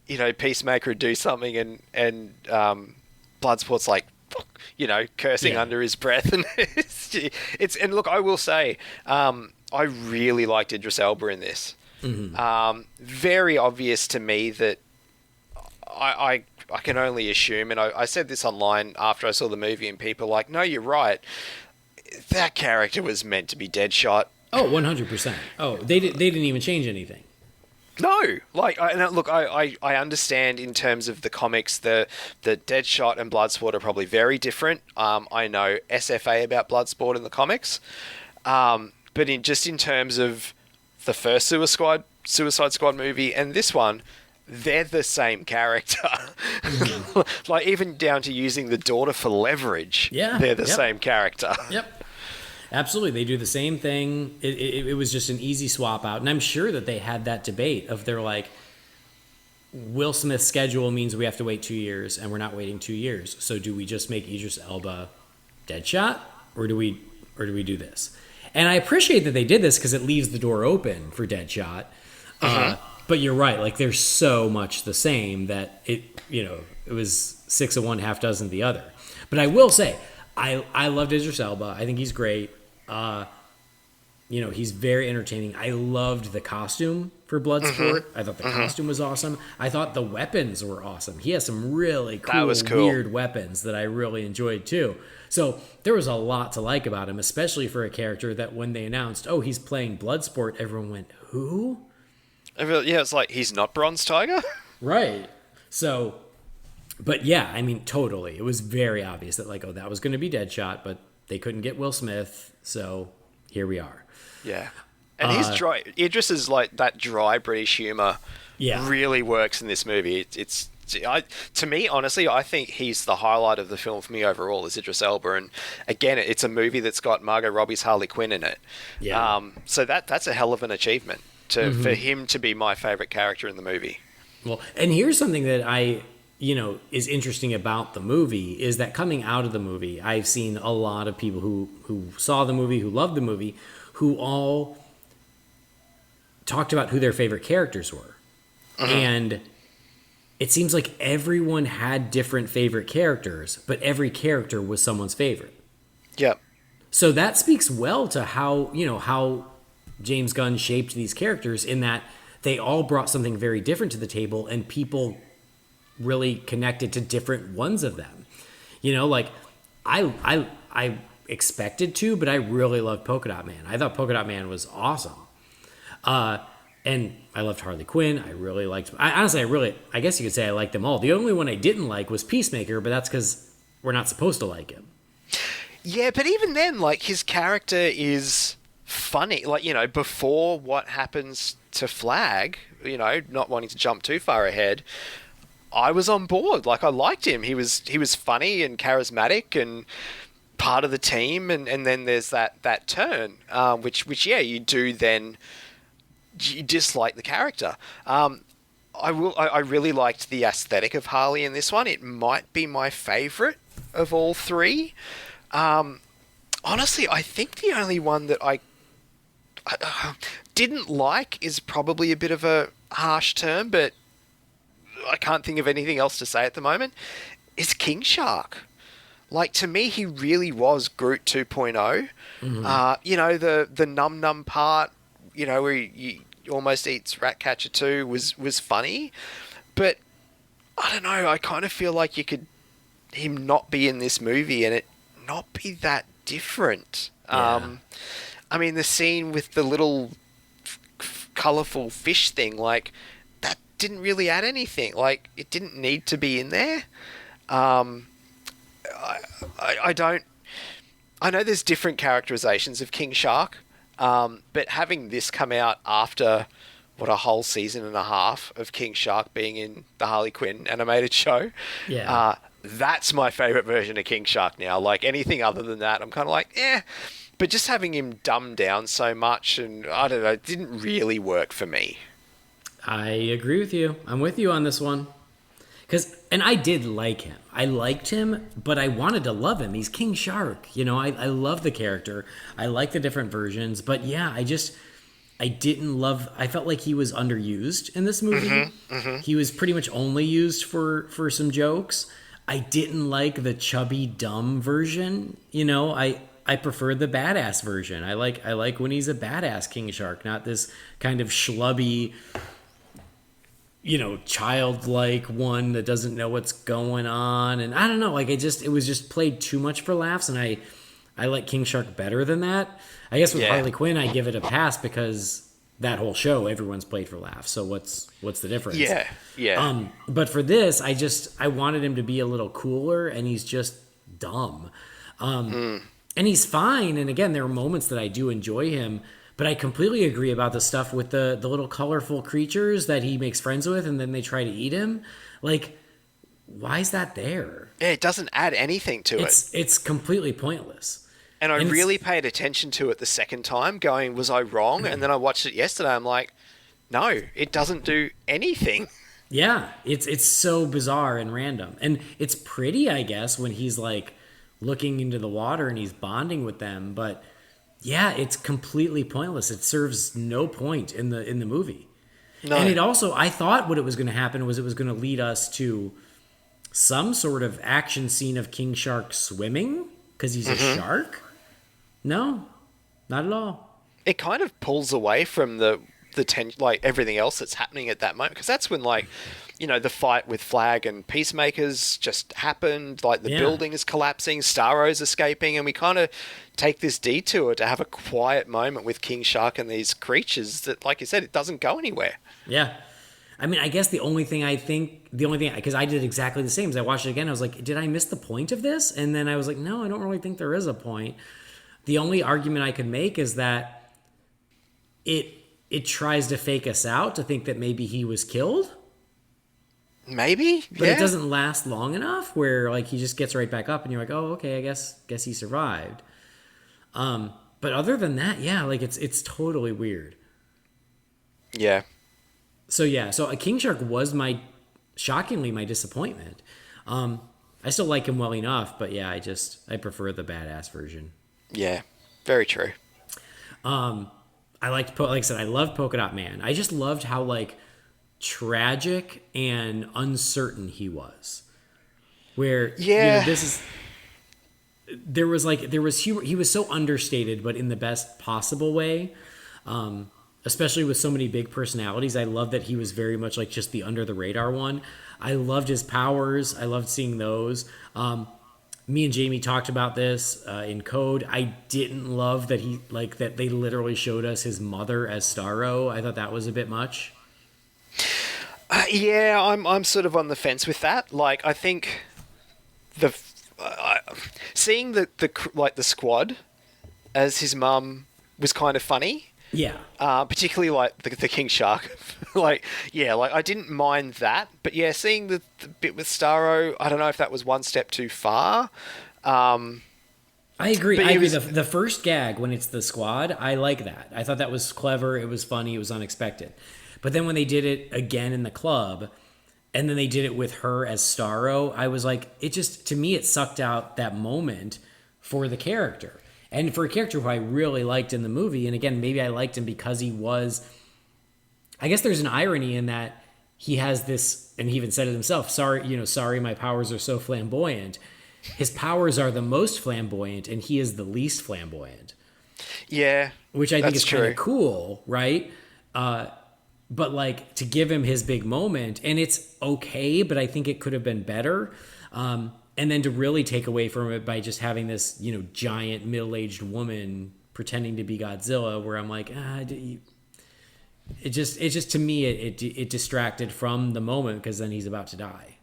Peacemaker would do something and Bloodsport's like, cursing under his breath. And and look, I will say, I really liked Idris Elba in this. Mm-hmm. Very obvious to me that I can only assume, and I said this online after I saw the movie, and people were like, no, you're right. That character was meant to be Deadshot. Oh, 100%. Oh, they didn't even change anything. No, I understand in terms of the comics, the Deadshot and Bloodsport are probably very different. I know SFA about Bloodsport in the comics, but in terms of the first Suicide Squad movie and this one, they're the same character. Mm-hmm. Like even down to using the daughter for leverage. Yeah, they're the same character. Yep. Absolutely. They do the same thing. It was just an easy swap out. And I'm sure that they had that debate of they're like, Will Smith's schedule means we have to wait 2 years and we're not waiting 2 years. So do we just make Idris Elba Deadshot or do we do this? And I appreciate that they did this because it leaves the door open for Deadshot. But you're right. Like there's so much the same that it was 6 of one, half dozen of the other. But I will say, I loved Idris Elba. I think he's great. He's very entertaining. I loved the costume for Bloodsport. I thought the costume was awesome. I thought the weapons were awesome. He has some really cool, weird weapons that I really enjoyed too. So there was a lot to like about him, especially for a character that when they announced, oh, he's playing Bloodsport, everyone went, who? Yeah, it's like, he's not Bronze Tiger? Right. So, but yeah, I mean, totally. It was very obvious that like, oh, that was going to be Deadshot, but they couldn't get Will Smith, so here we are. Yeah. And his dry, Idris's like that dry British humor really works in this movie. To me, honestly, I think he's the highlight of the film for me overall is Idris Elba. And again, it's a movie that's got Margot Robbie's Harley Quinn in it. Yeah. So that's a hell of an achievement for him to be my favorite character in the movie. Well, and here's something that is interesting about the movie is that coming out of the movie, I've seen a lot of people who saw the movie, who loved the movie, who all talked about who their favorite characters were. And it seems like everyone had different favorite characters, but every character was someone's favorite. Yep. So that speaks well to how James Gunn shaped these characters in that they all brought something very different to the table and people really connected to different ones of them. Like I expected to, but I really loved Polka Dot Man. I thought Polka Dot Man was awesome. And I loved Harley Quinn. I really liked, I guess you could say I liked them all. The only one I didn't like was Peacemaker, but that's because we're not supposed to like him. Yeah, but even then, like, his character is funny. Like, before what happens to Flag, not wanting to jump too far ahead, I was on board. Like, I liked him. He was funny and charismatic and part of the team. And then there's that turn, which you do then... You dislike the character. I really liked the aesthetic of Harley in this one. It might be my favorite of all three. Honestly, I think the only one that I didn't like is probably a bit of a harsh term, but I can't think of anything else to say at the moment, is King Shark. Like, to me, he really was Groot 2.0. The num part, where he almost eats Ratcatcher 2 was funny. But, I don't know, I kind of feel like him not be in this movie and it not be that different. Yeah. I mean, the scene with the little colourful fish thing, like, that didn't really add anything. Like, it didn't need to be in there. I know there's different characterizations of King Shark, but having this come out after a whole season and a half of King Shark being in the Harley Quinn animated show. Yeah. That's my favorite version of King Shark now. Like anything other than that, I'm kind of like, eh. But just having him dumbed down so much, and I don't know, it didn't really work for me. I agree with you. I'm with you on this one. And I did like him. I liked him, but I wanted to love him. He's King Shark. You know, I love the character. I like the different versions. But yeah, I didn't love... I felt like he was underused in this movie. He was pretty much only used for some jokes. I didn't like the chubby, dumb version. You know, I prefer the badass version. I like when he's a badass King Shark, not this kind of schlubby, you know, childlike one that doesn't know what's going on. And I don't know, like it was just played too much for laughs, and I like King Shark better than that. I guess with Harley Quinn, I give it a pass because that whole show, everyone's played for laughs. So what's the difference? Yeah. But for this, I wanted him to be a little cooler, and he's just dumb. And he's fine. And again, there are moments that I do enjoy him, but I completely agree about the stuff with the little colorful creatures that he makes friends with, and then they try to eat him. Like, why is that there? Yeah, it doesn't add anything to it. It's completely pointless. And I really paid attention to it the second time, going, was I wrong? And then I watched it yesterday. I'm like, no, it doesn't do anything. Yeah, it's so bizarre and random. And it's pretty, I guess, when he's like looking into the water and he's bonding with them. But yeah, it's completely pointless. It serves no point in the movie. No. And it also, I thought what it was going to happen was it was going to lead us to some sort of action scene of King Shark swimming because he's a shark. No, not at all. It kind of pulls away from the like everything else that's happening at that moment, because that's when, like, you know, the fight with Flag and Peacemakers just happened. Like the building is collapsing, Starro's escaping, and we kind of take this detour to have a quiet moment with King Shark and these creatures that, like you said, it doesn't go anywhere. Yeah. I mean, I guess the only thing, because I did exactly the same, as I watched it again, I was like, did I miss the point of this? And then I was like, no, I don't really think there is a point. The only argument I could make is that it tries to fake us out to think that maybe he was killed. Maybe, but it doesn't last long enough where like he just gets right back up and you're like, oh, okay, I guess he survived. But other than that, yeah, like it's totally weird. Yeah. So a King Shark was shockingly my disappointment. I still like him well enough, but yeah, I prefer the badass version. Yeah, very true. I liked, like I said, I loved Polka Dot Man. I just loved how like tragic and uncertain he was. Where there was humor. He was so understated, but in the best possible way. Especially with so many big personalities. I love that he was very much like just the under the radar one. I loved his powers. I loved seeing those. Me and Jamie talked about this in Code. I didn't love that that they literally showed us his mother as Starro. I thought that was a bit much. Yeah, I'm sort of on the fence with that. Like, I think seeing the squad as his mum was kind of funny. Yeah. Particularly like the King Shark. I didn't mind that. But yeah, seeing the bit with Starro, I don't know if that was one step too far. I agree. The first gag when it's the squad, I like that. I thought that was clever. It was funny. It was unexpected. But then when they did it again in the club, and then they did it with her as Starro, I was like, to me, it sucked out that moment for the character. And for a character who I really liked in the movie, and again, maybe I liked him because he was... I guess there's an irony in that he has this, and he even said it himself, sorry, my powers are so flamboyant. His powers are the most flamboyant, and he is the least flamboyant. Yeah, which I think is kind of cool, right? But like, to give him his big moment, and it's okay, but I think it could have been better. And then to really take away from it by just having this, giant middle-aged woman pretending to be Godzilla, where I'm like, it just to me it distracted from the moment, because then he's about to die.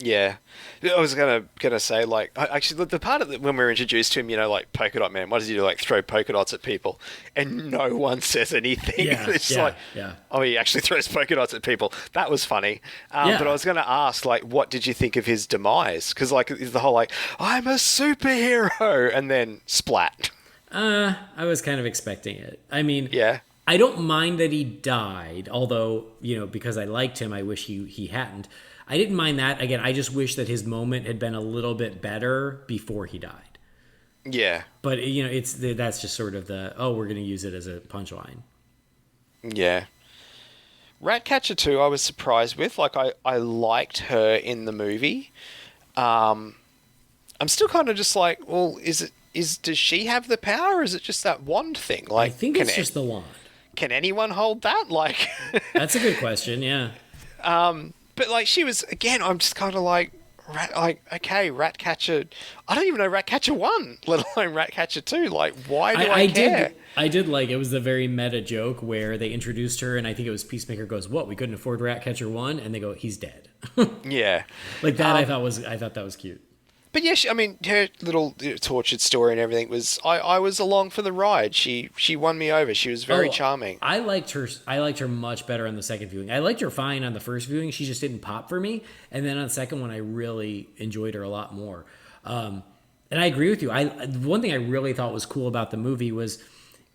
Yeah, I was gonna say like actually the part of when we were introduced to him, like polka dot man. What does he do? Like throw polka dots at people, and no one says anything. Yeah, It's yeah, like, yeah. oh, he actually throws polka dots at people. That was funny. Yeah. But I was gonna ask like, what did you think of his demise? Because like the whole like I'm a superhero, and then splat. I was kind of expecting it. I mean, Yeah. I don't mind that he died, although, because I liked him, I wish he hadn't. I didn't mind that. Again, I just wish that his moment had been a little bit better before he died. Yeah. But, that's just sort of we're going to use it as a punchline. Yeah. Ratcatcher 2, I was surprised with. Like, I liked her in the movie. I'm still kind of just like, well, does she have the power, or is it just that wand thing? Like, I think it's just the wand. Can anyone hold that? Like, that's a good question. Yeah. But like, she was again. I'm just kind of like, okay, Ratcatcher. I don't even know Ratcatcher 1, let alone Ratcatcher 2. Like, why do I care? I did like it was the very meta joke where they introduced her, and I think it was Peacemaker goes, "What? We couldn't afford Ratcatcher 1," and they go, "He's dead." Yeah, like that. I thought that was cute. But yeah, her little tortured story and everything was. I was along for the ride. She won me over. She was very charming. I liked her much better on the second viewing. I liked her fine on the first viewing. She just didn't pop for me. And then on the second one, I really enjoyed her a lot more. And I agree with you. One thing I really thought was cool about the movie was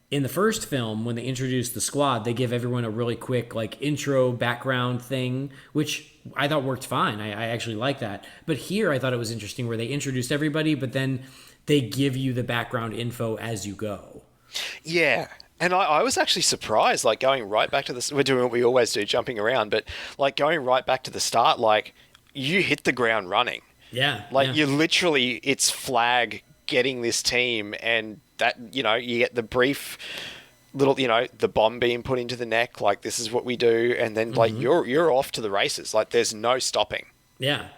in the first film, when they introduced the squad, they give everyone a really quick like intro background thing, which I thought worked fine. I actually like that. But here I thought it was interesting where they introduced everybody, but then they give you the background info as you go. Yeah. And I was actually surprised, like going right back to this, we're doing what we always do, jumping around, but like going right back to the start, like you hit the ground running. Yeah. Like you literally, it's Flag getting this team, and that, you get the brief little, the bomb being put into the neck, like this is what we do, and then like you're off to the races. Like there's no stopping. Yeah.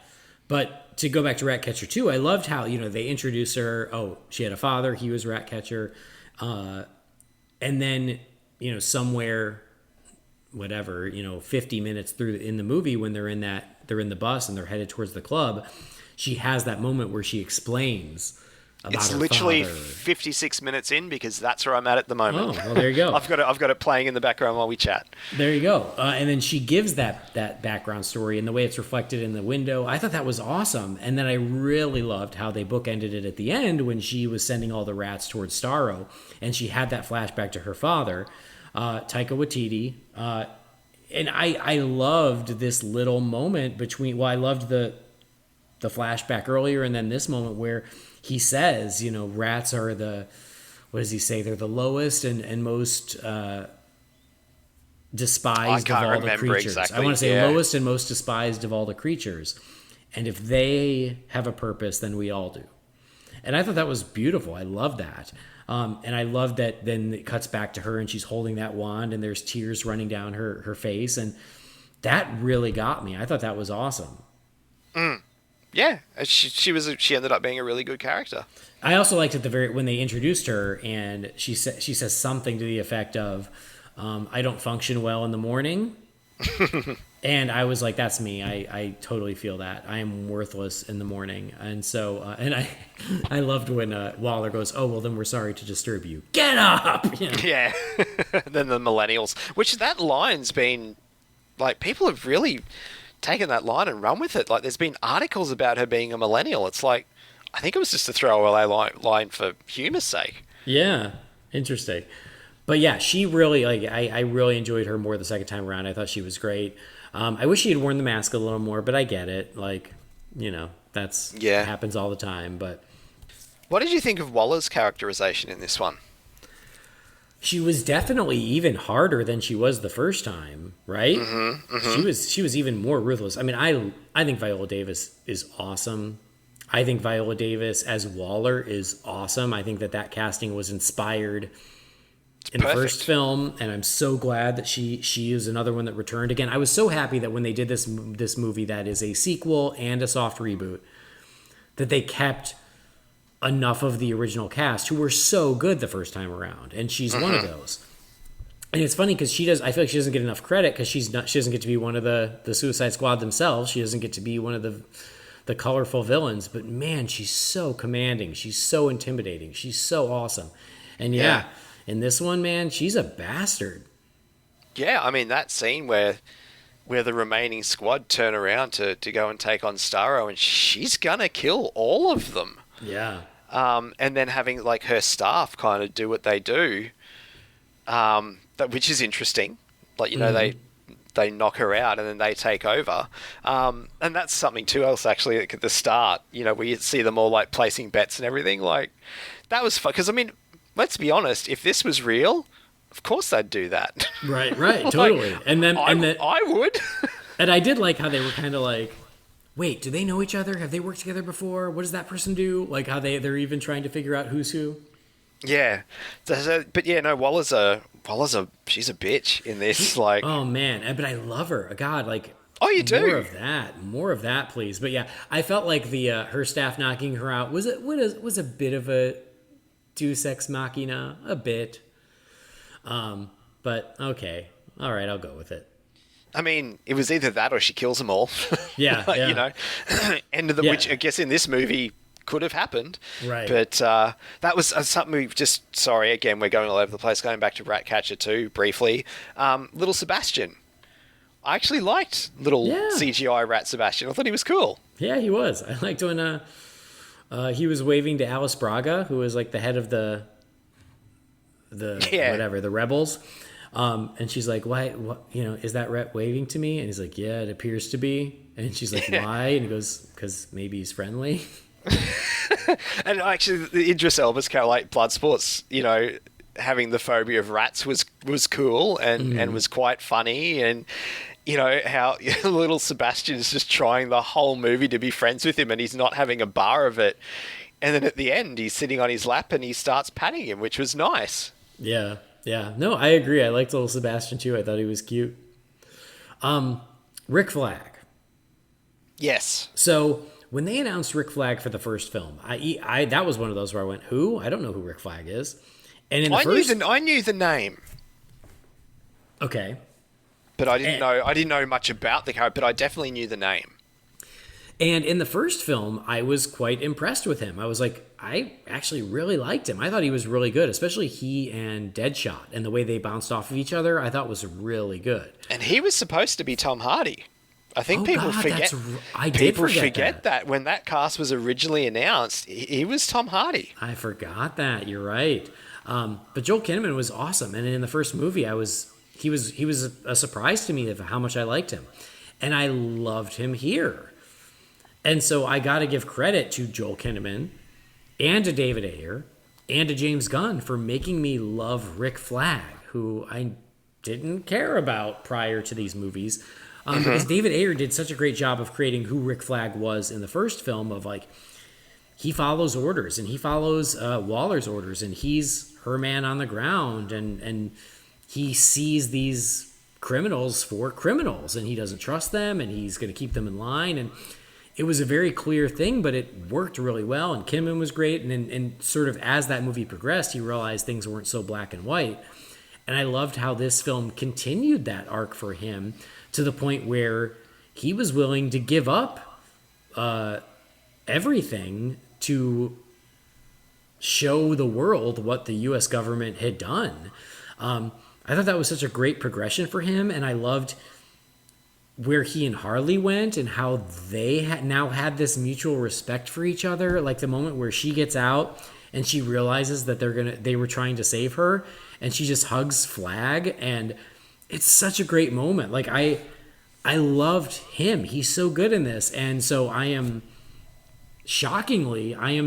But to go back to Ratcatcher 2, I loved how, they introduced her. Oh, she had a father, he was Ratcatcher. And then, somewhere, whatever, 50 minutes through in the movie when they're in the bus and they're headed towards the club, she has that moment where she explains about it's her literally father. 56 minutes in, because that's where I'm at the moment. Oh, well, there you go. I've got it playing in the background while we chat. There you go. And then she gives that background story and the way it's reflected in the window. I thought that was awesome. And then I really loved how they bookended it at the end when she was sending all the rats towards Starro, and she had that flashback to her father, Taika Waititi. And I loved this little moment between. Well, I loved the flashback earlier, and then this moment where he says, rats are what does he say? They're the lowest and most despised of all the creatures. Exactly. I want to say lowest and most despised of all the creatures. And if they have a purpose, then we all do. And I thought that was beautiful. I love that. And I love that then it cuts back to her and she's holding that wand and there's tears running down her face. And that really got me. I thought that was awesome. Yeah, she ended up being a really good character. I also liked at when they introduced her and she says something to the effect of, "I don't function well in the morning," and I was like, "That's me. I totally feel that. I am worthless in the morning." And so, and I loved when Waller goes, "Oh well, then we're sorry to disturb you. Get up." Yeah. Then the millennials, which that line's been like people have really taken that line and run with it. Like there's been articles about her being a millennial. It's like, I think it was just a throwaway line for humor's sake. Yeah, interesting. But yeah, she really I really enjoyed her more the second time around. I thought she was great. I wish she had worn the mask a little more, but I get it. Like, happens all the time. But what did you think of Waller's characterization in this one? She was definitely even harder than she was the first time, right? She was even more ruthless. I mean, I think Viola Davis is awesome. I think Viola Davis as Waller is awesome. I think that casting was inspired in the first film, and I'm so glad that she is another one that returned again. I was so happy that when they did this movie that is a sequel and a soft reboot, that they kept enough of the original cast who were so good the first time around, and she's one of those. And it's funny because I feel like she doesn't get enough credit because she doesn't get to be one of the Suicide Squad themselves. She doesn't get to be one of the the colorful villains, but man, she's so commanding. She's so intimidating. She's so awesome. And yeah, in this one, man, she's a bastard. Yeah, I mean, that scene where the remaining squad turn around to go and take on Starro, and she's gonna kill all of them. Yeah. And then having like her staff kind of do what they do, which is interesting. Like, you know, they knock her out and then they take over. And that's something too else actually at the start, you know, where you see them all like placing bets and everything. Like, that was fun. Because I mean, let's be honest, if this was real, of course they'd do that. Right, totally. Like, and then I would. And I did like how they were kind of like, wait, do they know each other? Have they worked together before? What does that person do? Like how they're even trying to figure out who's who. Yeah, but yeah, no, she's a bitch in this. Like, oh man, but I love her. God, like, oh, you do more of that, please. But yeah, I felt like the her staff knocking her out was a bit of a Deus Ex Machina, a bit. But okay, all right, I'll go with it. I mean, it was either that or she kills them all. Yeah, like, yeah. You know, which I guess in this movie could have happened. Right. But that was something we've just... Sorry, again, we're going all over the place. Going back to Ratcatcher 2 briefly. Little Sebastian. I actually liked little CGI Rat Sebastian. I thought he was cool. Yeah, he was. I liked when he was waving to Alice Braga, who was like the head of the rebels. And she's like, why, what, you know, is that Rhett waving to me? And he's like, yeah, it appears to be. And she's like, why? And he goes, because maybe he's friendly. And actually, the Idris Elba's kind of like Bloodsport's, you know, having the phobia of rats was cool and was quite funny. And, you know, how little Sebastian is just trying the whole movie to be friends with him and he's not having a bar of it. And then at the end, he's sitting on his lap and he starts patting him, which was nice. Yeah. Yeah. No, I agree. I liked little Sebastian too. I thought he was cute. Rick Flag. Yes. So when they announced Rick Flag for the first film, I that was one of those where I went, who? I don't know who Rick Flag is. And in the I knew the name. Okay. But I didn't know much about the character, but I definitely knew the name. And in the first film, I was quite impressed with him. I was like, I actually really liked him. I thought he was really good, especially he and Deadshot and the way they bounced off of each other. I thought was really good. And he was supposed to be Tom Hardy. I think people forget. People forget that when that cast was originally announced, he was Tom Hardy. I forgot that. You're right. But Joel Kinnaman was awesome, and in the first movie, he was a surprise to me of how much I liked him, and I loved him here. And so I got to give credit to Joel Kinnaman and to David Ayer and to James Gunn for making me love Rick Flag, who I didn't care about prior to these movies. Because David Ayer did such a great job of creating who Rick Flag was in the first film, of like, he follows orders and he follows Waller's orders and he's her man on the ground and he sees these criminals for criminals and he doesn't trust them and he's going to keep them in line. And it was a very clear thing, but it worked really well. And Kinnaman was great. And sort of as that movie progressed, he realized things weren't so black and white. And I loved how this film continued that arc for him to the point where he was willing to give up everything to show the world what the U.S. government had done. I thought that was such a great progression for him, and I loved where he and Harley went and how they now had this mutual respect for each other. Like the moment where she gets out and she realizes that they were trying to save her, and she just hugs Flag, and it's such a great moment. Like I loved him. He's so good in this, and so I am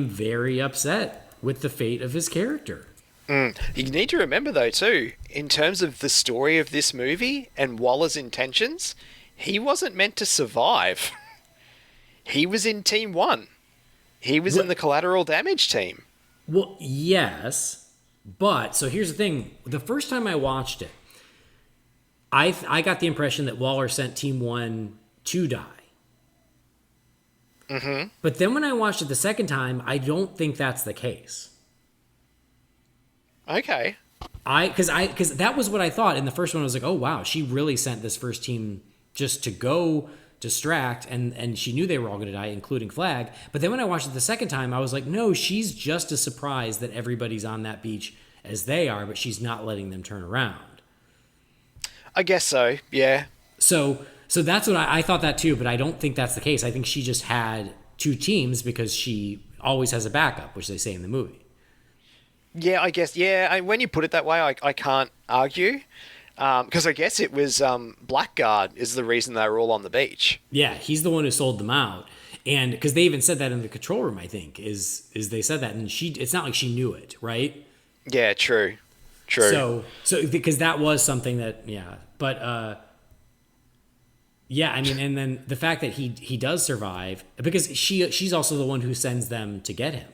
very upset with the fate of his character. You need to remember though too, in terms of the story of this movie and Waller's intentions, he wasn't meant to survive. He was in Team 1. He was in the collateral damage team. Well, yes, but so here's the thing. The first time I watched it, I got the impression that Waller sent Team 1 to die. Mm-hmm. But then when I watched it the second time, I don't think that's the case. Okay. Because that was what I thought in the first one. I was like, oh wow, she really sent this first team just to go distract, and she knew they were all going to die, including Flag. But then when I watched it the second time, I was like, no, she's just as surprised that everybody's on that beach as they are, but she's not letting them turn around. I guess so, yeah. So that's what I thought that too, but I don't think that's the case. I think she just had two teams because she always has a backup, which they say in the movie. Yeah, I guess, yeah. When you put it that way, I can't argue. Because I guess it was Blackguard is the reason they were all on the beach. Yeah, he's the one who sold them out. And because they even said that in the control room, I think, is they said that. And it's not like she knew it, right? Yeah, true. So because that was something that, yeah. But, yeah, I mean, and then the fact that he does survive, because she's also the one who sends them to get him.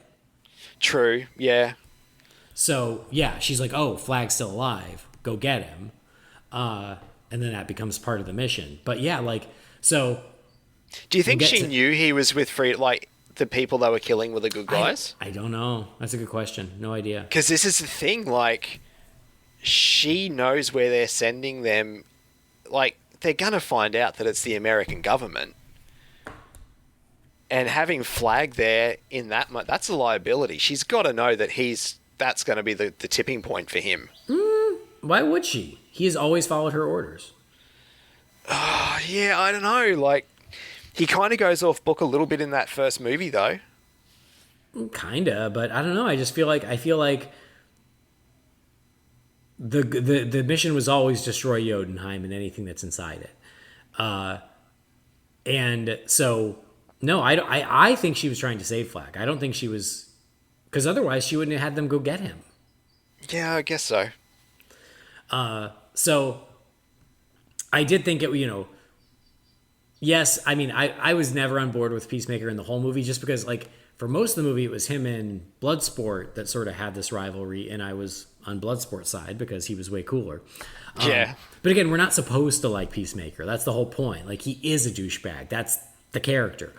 True, yeah. So, yeah, she's like, oh, Flag's still alive. Go get him. And then that becomes part of the mission. But, yeah, like, so... Do you think she knew he was with the people they were killing were the good guys? I don't know. That's a good question. No idea. Because this is the thing, like, she knows where they're sending them. Like, they're going to find out that it's the American government. And having Flag there in that's a liability. She's got to know that that's going to be the tipping point for him. Why would she? He has always followed her orders. Yeah, I don't know. Like, he kind of goes off book a little bit in that first movie, though. Kinda, but I don't know. I feel like the mission was always destroy Jotunheim and anything that's inside it. And so no, I think she was trying to save Flag. I don't think she was, because otherwise she wouldn't have had them go get him. Yeah, I guess so. So I did think it, yes, I mean, I was never on board with Peacemaker in the whole movie, just because, like, for most of the movie, it was him and Bloodsport that sort of had this rivalry, and I was on Bloodsport's side because he was way cooler. Yeah. But again, we're not supposed to like Peacemaker. That's the whole point. Like, he is a douchebag. That's the character.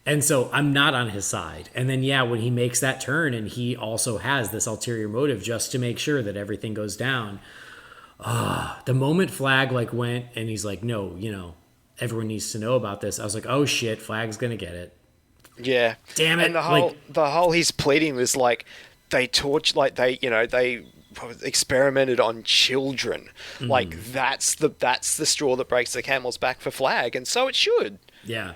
And so I'm not on his side. And then, yeah, when he makes that turn and he also has this ulterior motive just to make sure that everything goes down, the moment Flag, like, went and he's like, no, everyone needs to know about this, I was like, oh shit, Flag's gonna get it. Yeah. Damn it. And the whole he's pleading was like, they experimented on children. Mm-hmm. Like, that's the straw that breaks the camel's back for Flag, and so it should. Yeah.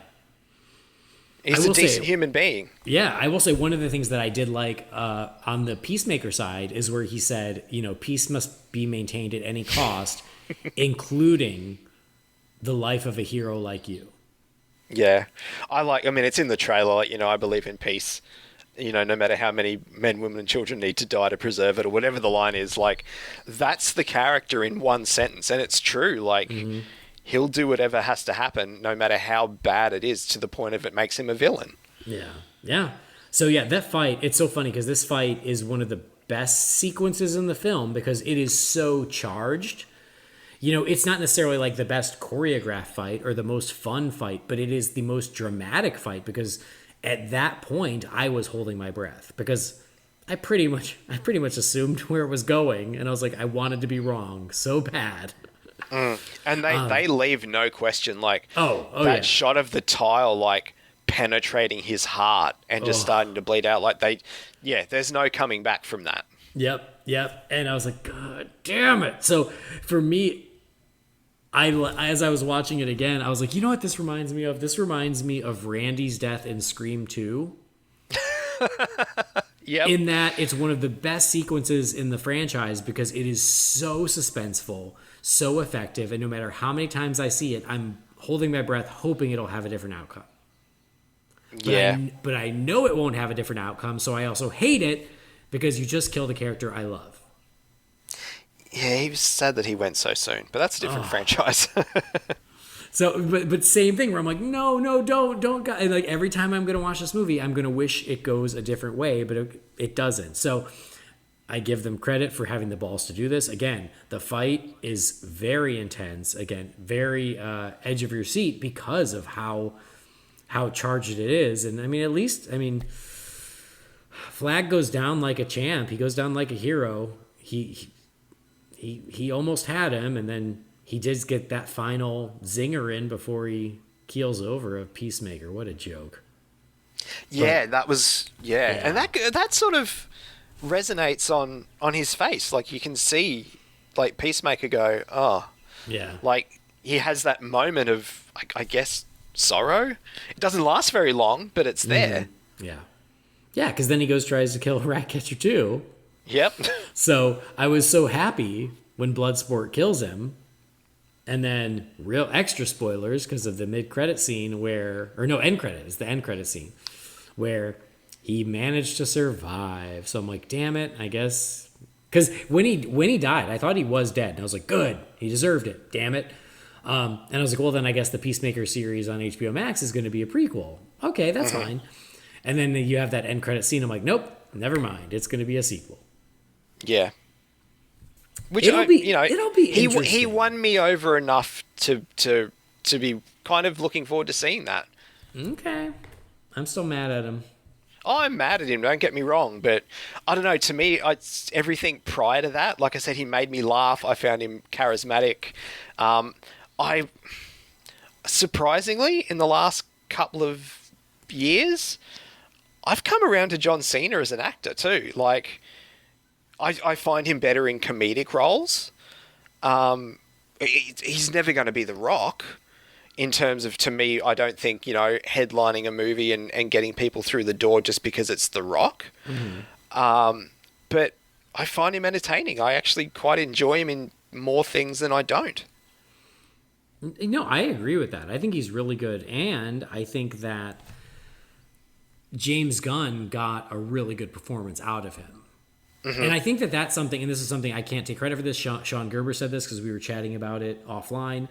He's a decent human being. Yeah, I will say one of the things that I did like on the Peacemaker side is where he said, peace must be maintained at any cost, including the life of a hero like you. Yeah. It's in the trailer, I believe in peace. No matter how many men, women, and children need to die to preserve it, or whatever the line is, like, that's the character in one sentence, and it's true. Like, mm-hmm. He'll do whatever has to happen, no matter how bad it is, to the point of it makes him a villain. Yeah. Yeah. So, yeah, that fight, it's so funny because this fight is one of the best sequences in the film because it is so charged. It's not necessarily like the best choreographed fight or the most fun fight, but it is the most dramatic fight because at that point I was holding my breath because I pretty much assumed where it was going, and I was like, I wanted to be wrong so bad. And they leave no question, like, that shot of the tile, like, penetrating his heart and just starting to bleed out, like, there's no coming back from that. Yep. And I was like, God damn it. So for me, as I was watching it again, I was like, you know what this reminds me of? This reminds me of Randy's death in Scream 2. Yep. In that it's one of the best sequences in the franchise because it is so suspenseful, so effective, and no matter how many times I see it, I'm holding my breath hoping it'll have a different outcome. But I know it won't have a different outcome, so I also hate it because you just killed a character I love. Yeah, he was sad that he went so soon, but that's a different franchise. So, but same thing where I'm like, no, don't. And like every time I'm going to watch this movie, I'm going to wish it goes a different way, but it doesn't. So I give them credit for having the balls to do this. Again, the fight is very intense. Again, very edge of your seat because of how charged it is. And at least Flag goes down like a champ. He goes down like a hero. He almost had him, and then he did get that final zinger in before he keels over a Peacemaker. What a joke. Yeah, that was Yeah. and that sort of resonates on his face. Like you can see, like Peacemaker go, oh, Yeah. like he has that moment of, I guess, sorrow. It doesn't last very long, but it's there. Yeah. Yeah, because then he tries to kill Ratcatcher too. Yep. So I was so happy when Bloodsport kills him. And then real extra spoilers because of the mid-credit scene end credit. It's the end credit scene where he managed to survive. So I'm like, damn it, I guess. Because when he died, I thought he was dead. And I was like, good, he deserved it, damn it. And I was like, well, then I guess the Peacemaker series on HBO Max is going to be a prequel. Okay, that's fine. And then you have that end credit scene. I'm like, nope, never mind. It's going to be a sequel. Yeah. Which It'll be interesting. He won me over enough to be kind of looking forward to seeing that. Okay. I'm still mad at him. I'm mad at him, don't get me wrong, but I don't know, to me, everything prior to that, like I said, he made me laugh. I found him charismatic. I surprisingly, in the last couple of years, I've come around to John Cena as an actor too. Like, I find him better in comedic roles. He's never going to be The Rock in terms of, to me, I don't think, headlining a movie and getting people through the door just because it's The Rock. But I find him entertaining. I actually quite enjoy him in more things than I don't. No, I agree with that. I think he's really good. And I think that James Gunn got a really good performance out of him. And I think that that's something, and this is something I can't take credit for this. Sean Gerber said this because we were chatting about it offline,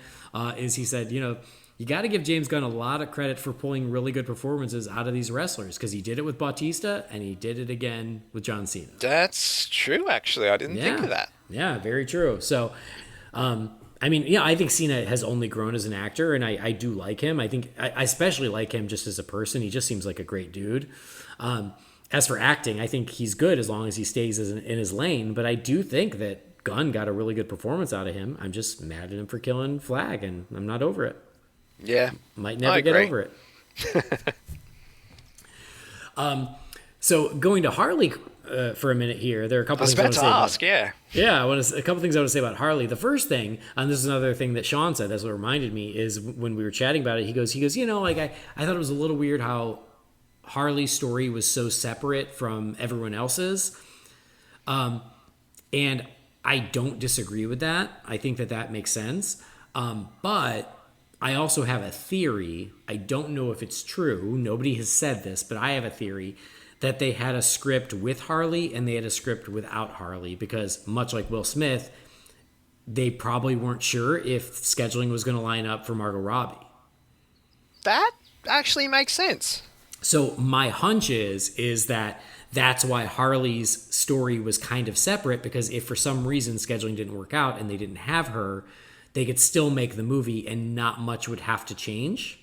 is he said, you got to give James Gunn a lot of credit for pulling really good performances out of these wrestlers because he did it with Bautista and he did it again with John Cena. That's true, actually. I didn't think of that. Yeah, very true. So, I think Cena has only grown as an actor, and I do like him. I think I especially like him just as a person. He just seems like a great dude. As for acting, I think he's good as long as he stays in his lane. But I do think that Gunn got a really good performance out of him. I'm just mad at him for killing Flag, and I'm not over it. Yeah. Might never get over it. So going to Harley for a minute here, there are a couple things I want to say. A couple things I want to say about Harley. The first thing, and this is another thing that Sean said, that's what reminded me, is when we were chatting about it, he goes, I thought it was a little weird how Harley's story was so separate from everyone else's. And I don't disagree with that. I think that makes sense. But I also have a theory. I don't know if it's true. Nobody has said this, but I have a theory that they had a script with Harley and they had a script without Harley because, much like Will Smith, they probably weren't sure if scheduling was going to line up for Margot Robbie. That actually makes sense. So my hunch is that that's why Harley's story was kind of separate, because if for some reason scheduling didn't work out and they didn't have her, they could still make the movie and not much would have to change.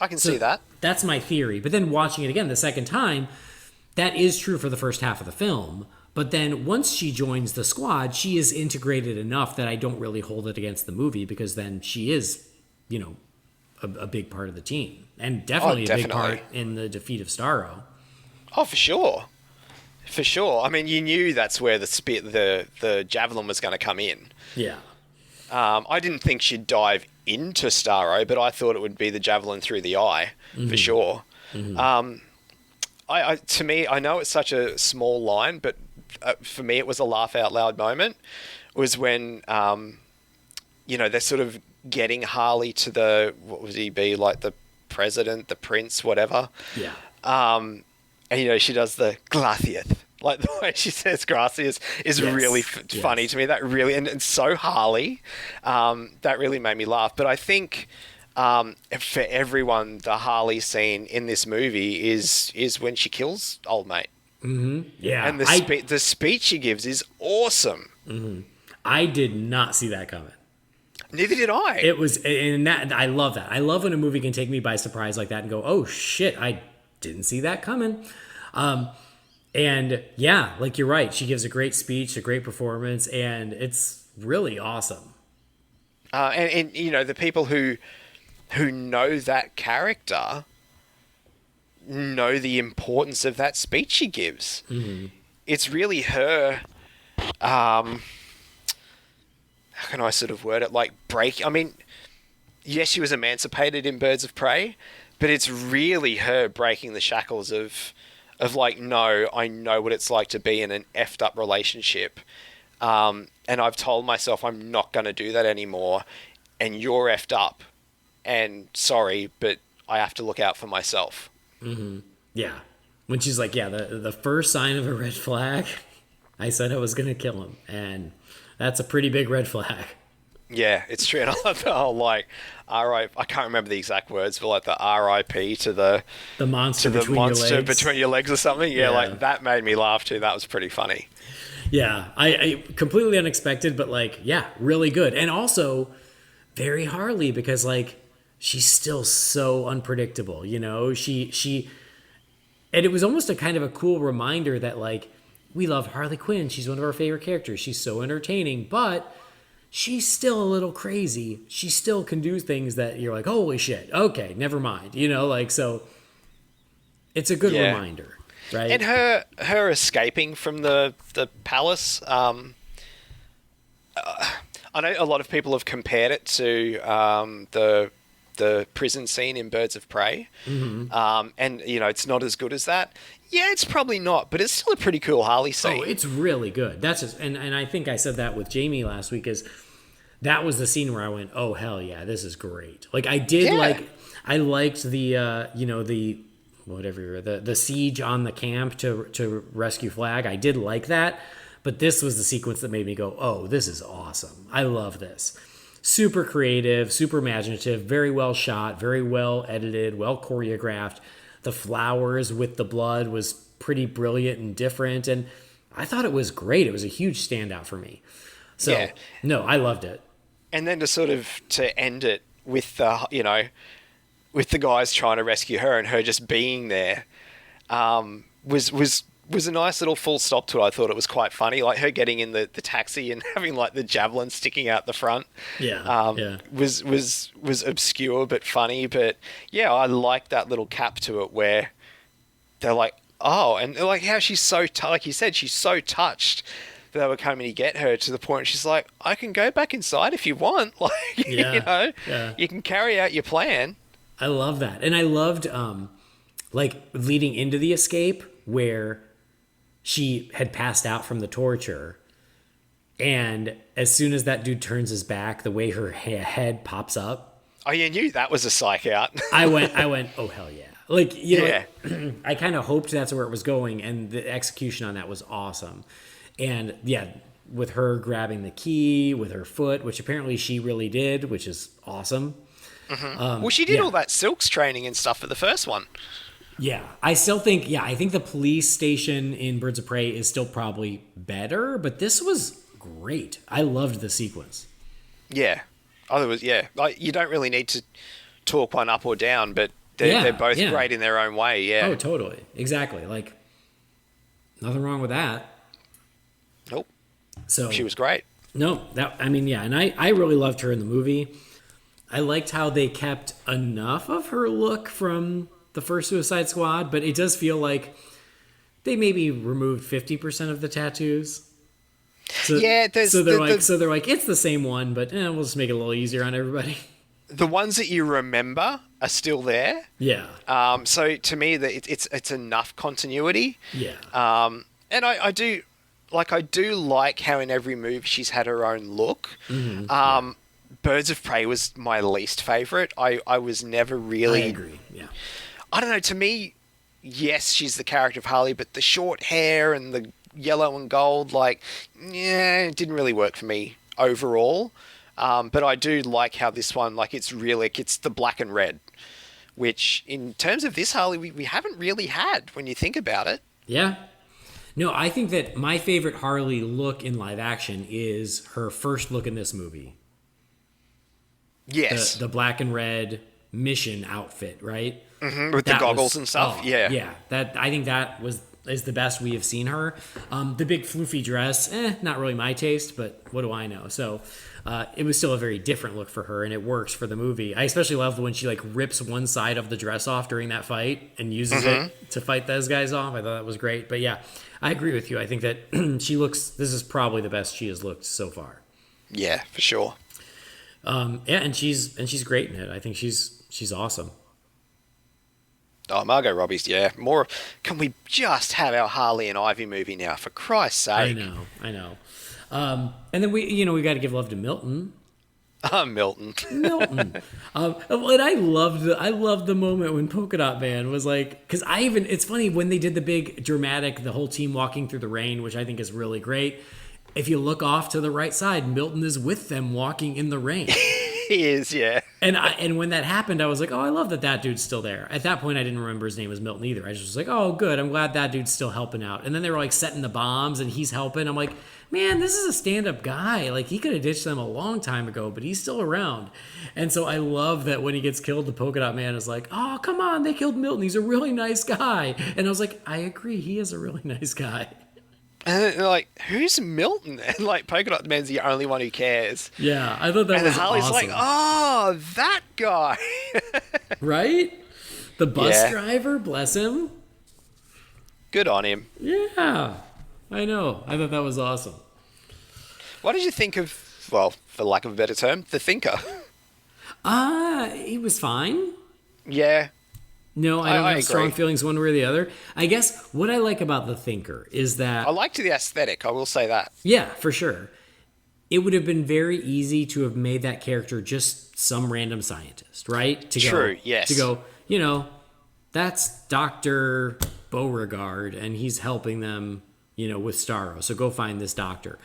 I can see that. That's my theory. But then watching it again the second time, that is true for the first half of the film. But then once she joins the squad, she is integrated enough that I don't really hold it against the movie, because then she is, a big part of the team. And definitely a big part in the defeat of Starro. Oh, for sure. For sure. I mean, you knew that's where the javelin was going to come in. Yeah. I didn't think she'd dive into Starro, but I thought it would be the javelin through the eye, for sure. To me, I know it's such a small line, but for me, it was a laugh out loud moment. Was when, they're sort of getting Harley to what would he be, like the president, the prince, whatever. Yeah. And she does the glacieth. Like the way she says gracias is really funny to me. That really, and so Harley, that really made me laugh. But I think for everyone, the Harley scene in this movie is when she kills old mate. Yeah. And the speech she gives is awesome. I did not see that coming. Neither did I. It was, and that I love that. I love when a movie can take me by surprise like that and go, oh shit, I didn't see that coming. And yeah, like you're right. She gives a great speech, a great performance, and it's really awesome. And you know, the people who know that character know the importance of that speech she gives. Mm-hmm. It's really her. How can I sort of word it? Like break. I mean, yes, she was emancipated in Birds of Prey, but it's really her breaking the shackles of like, no, I know what it's like to be in an effed up relationship. And I've told myself I'm not going to do that anymore. And you're effed up. And sorry, but I have to look out for myself. Mm-hmm. Yeah. When she's like, yeah, the first sign of a red flag, I said I was going to kill him. And that's a pretty big red flag. Yeah, it's true. And I love the whole, like, I can't remember the exact words, but like the RIP to the monster, between your legs or something. Yeah, like that made me laugh too. That was pretty funny. Yeah, I completely unexpected, but like, yeah, really good. And also very Harley because like she's still so unpredictable, you know? She and it was almost a kind of a cool reminder that like we love Harley Quinn. She's one of our favorite characters. She's so entertaining, but she's still a little crazy. She still can do things that you're like, holy shit, okay, never mind. You know, like, so it's a good reminder, right? And her escaping from the palace, I know a lot of people have compared it to the prison scene in Birds of Prey. Mm-hmm. And, you know, it's not as good as that. Yeah, it's probably not, but it's still a pretty cool Harley scene. Oh, it's really good. That's just, and I think I said that with Jamie last week, is that was the scene where I went, oh, hell yeah, this is great. Like, I did I liked the, you know, the siege on the camp to rescue Flag. I did like that, but this was the sequence that made me go, oh, this is awesome. I love this. Super creative, super imaginative, very well shot, very well edited, well choreographed. The flowers with the blood was pretty brilliant and different, and I thought it was great. It was a huge standout for me. So, no, I loved it. And then to end it with the, you know, with the guys trying to rescue her and her just being there, was a nice little full stop to it. I thought it was quite funny, like her getting in the taxi and having like the javelin sticking out the front. Was obscure but funny. But yeah, I like that little cap to it where they're like, oh, and like how she's so like you said, she's so touched that they were coming to get her, to the point she's like, I can go back inside if you want. Like, you know, you can carry out your plan. I love that, and I loved like leading into the escape where she had passed out from the torture, and as soon as that dude turns his back, the way her head pops up. Oh, you knew that was a psych out. I went, oh, hell yeah. Like, you know, I kind of hoped that's where it was going, and the execution on that was awesome. And yeah, with her grabbing the key with her foot, which apparently she really did, which is awesome. Mm-hmm. Well, she did all that silks training and stuff for the first one. Yeah, I still think, I think the police station in Birds of Prey is still probably better, but this was great. I loved the sequence. Yeah. Otherwise, like, you don't really need to talk one up or down, but they're both great in their own way, yeah. Oh, totally. Exactly. Like, nothing wrong with that. Nope. So she was great. No, and I really loved her in the movie. I liked how they kept enough of her look from the first Suicide Squad, but it does feel like they maybe removed 50% of the tattoos. So, they're like, it's the same one, but we'll just make it a little easier on everybody. The ones that you remember are still there. Yeah. So to me, it's enough continuity. Yeah. And I do like how in every movie she's had her own look. Mm-hmm. Birds of Prey was my least favorite. I was never really. I agree. Yeah. I don't know. To me, yes, she's the character of Harley, but the short hair and the yellow and gold, like, it didn't really work for me overall. But I do like how this one, like, it's the black and red, which in terms of this Harley, we haven't really had when you think about it. Yeah. No, I think that my favorite Harley look in live action is her first look in this movie. Yes. The black and red mission outfit, right? Mm-hmm, with the goggles and stuff. Yeah. Yeah. I think that was is the best we have seen her. The big floofy dress, not really my taste, but what do I know? So it was still a very different look for her, and it works for the movie. I especially love when she like rips one side of the dress off during that fight and uses it to fight those guys off. I thought that was great. But yeah, I agree with you. I think that this is probably the best she has looked so far. Yeah, for sure. And she's great in it. I think she's awesome. Oh, Margot Robbie's, yeah. More. Can we just have our Harley and Ivy movie now, for Christ's sake? I know. And then we got to give love to Milton. Milton. And I loved the moment when Polka Dot Man was like, because it's funny when they did the big dramatic, the whole team walking through the rain, which I think is really great. If you look off to the right side, Milton is with them walking in the rain. He is, yeah. And when that happened, I was like, oh, I love that dude's still there. At that point, I didn't remember his name was Milton either. I just was like, oh, good. I'm glad that dude's still helping out. And then they were like setting the bombs and he's helping. I'm like, man, this is a stand-up guy. Like, he could have ditched them a long time ago, but he's still around. And so I love that when he gets killed, the Polka Dot Man is like, oh, come on, they killed Milton. He's a really nice guy. And I was like, I agree. He is a really nice guy. And they're like, who's Milton? And like, Polka Dot Man's the only one who cares. Yeah, I thought that was Harley's awesome. like, oh, that guy. Right? The bus driver, bless him. Good on him. Yeah, I know. I thought that was awesome. What did you think of, well, for lack of a better term, the Thinker? He was fine. Yeah. No, I don't have agree. strong feelings one way or the other. I guess what I like about the Thinker is that... I liked the aesthetic, I will say that. Yeah, for sure. It would have been very easy to have made that character just some random scientist, right? True, yes. To go, that's Dr. Beauregard, and he's helping them, with Starro. So go find this doctor.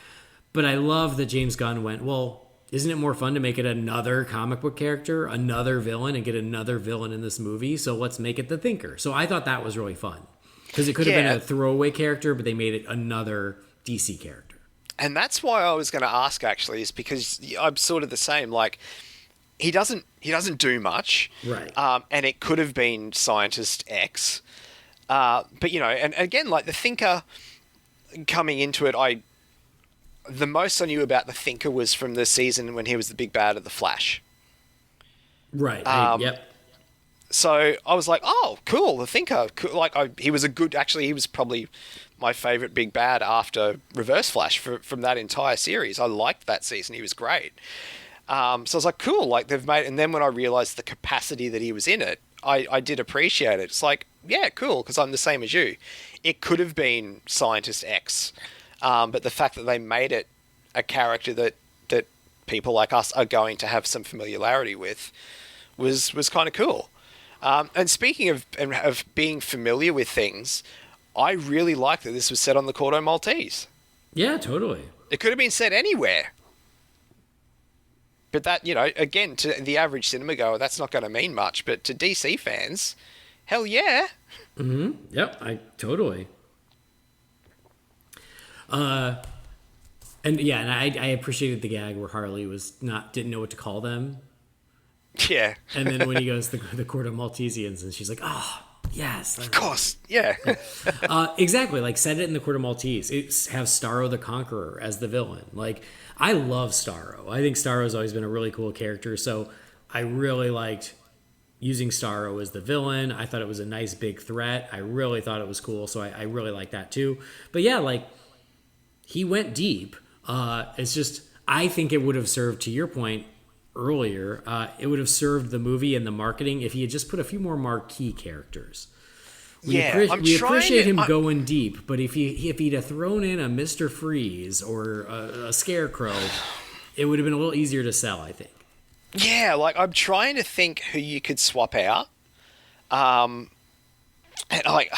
But I love that James Gunn went, well, isn't it more fun to make it another comic book character, another villain, and get another villain in this movie? So let's make it the Thinker. So I thought that was really fun. Because it could have been a throwaway character, but they made it another DC character. And that's why I was going to ask, actually, is because I'm sort of the same. Like, he doesn't do much. Right. And it could have been Scientist X. But, and again, like, the Thinker coming into it, the most I knew about the Thinker was from the season when he was the big bad of the Flash. Right. Yep. So I was like, oh, cool, the Thinker. He was he was probably my favorite big bad after Reverse Flash from that entire series. I liked that season. He was great. So I was like, cool, like they've made, and then when I realized the capacity that he was in it, I did appreciate it. It's like, yeah, cool, because I'm the same as you. It could have been Scientist X. But the fact that they made it a character that people like us are going to have some familiarity with was kind of cool. And speaking of being familiar with things, I really like that this was set on the Corto Maltese. Yeah, totally. It could have been set anywhere. But that, again, to the average cinema goer, that's not going to mean much. But to DC fans, hell yeah. Mm-hmm. Yep, totally. And I appreciated the gag where Harley didn't know what to call them. Yeah. And then when he goes the Corto Maltesians, and she's like, oh, yes. Of course, yeah. Exactly, like set it in the Corto Maltese. Have Starro the Conqueror as the villain. Like, I love Starro. I think Starro's always been a really cool character, so I really liked using Starro as the villain. I thought it was a nice big threat. I really thought it was cool, so I really like that too. But yeah, like, he went deep. It's just, I think it would have served, to your point earlier, it would have served the movie and the marketing if he had just put a few more marquee characters. We appreciate him going deep, but if he'd have thrown in a Mr. Freeze or a Scarecrow, it would have been a little easier to sell, I think. Yeah, like, I'm trying to think who you could swap out. And like,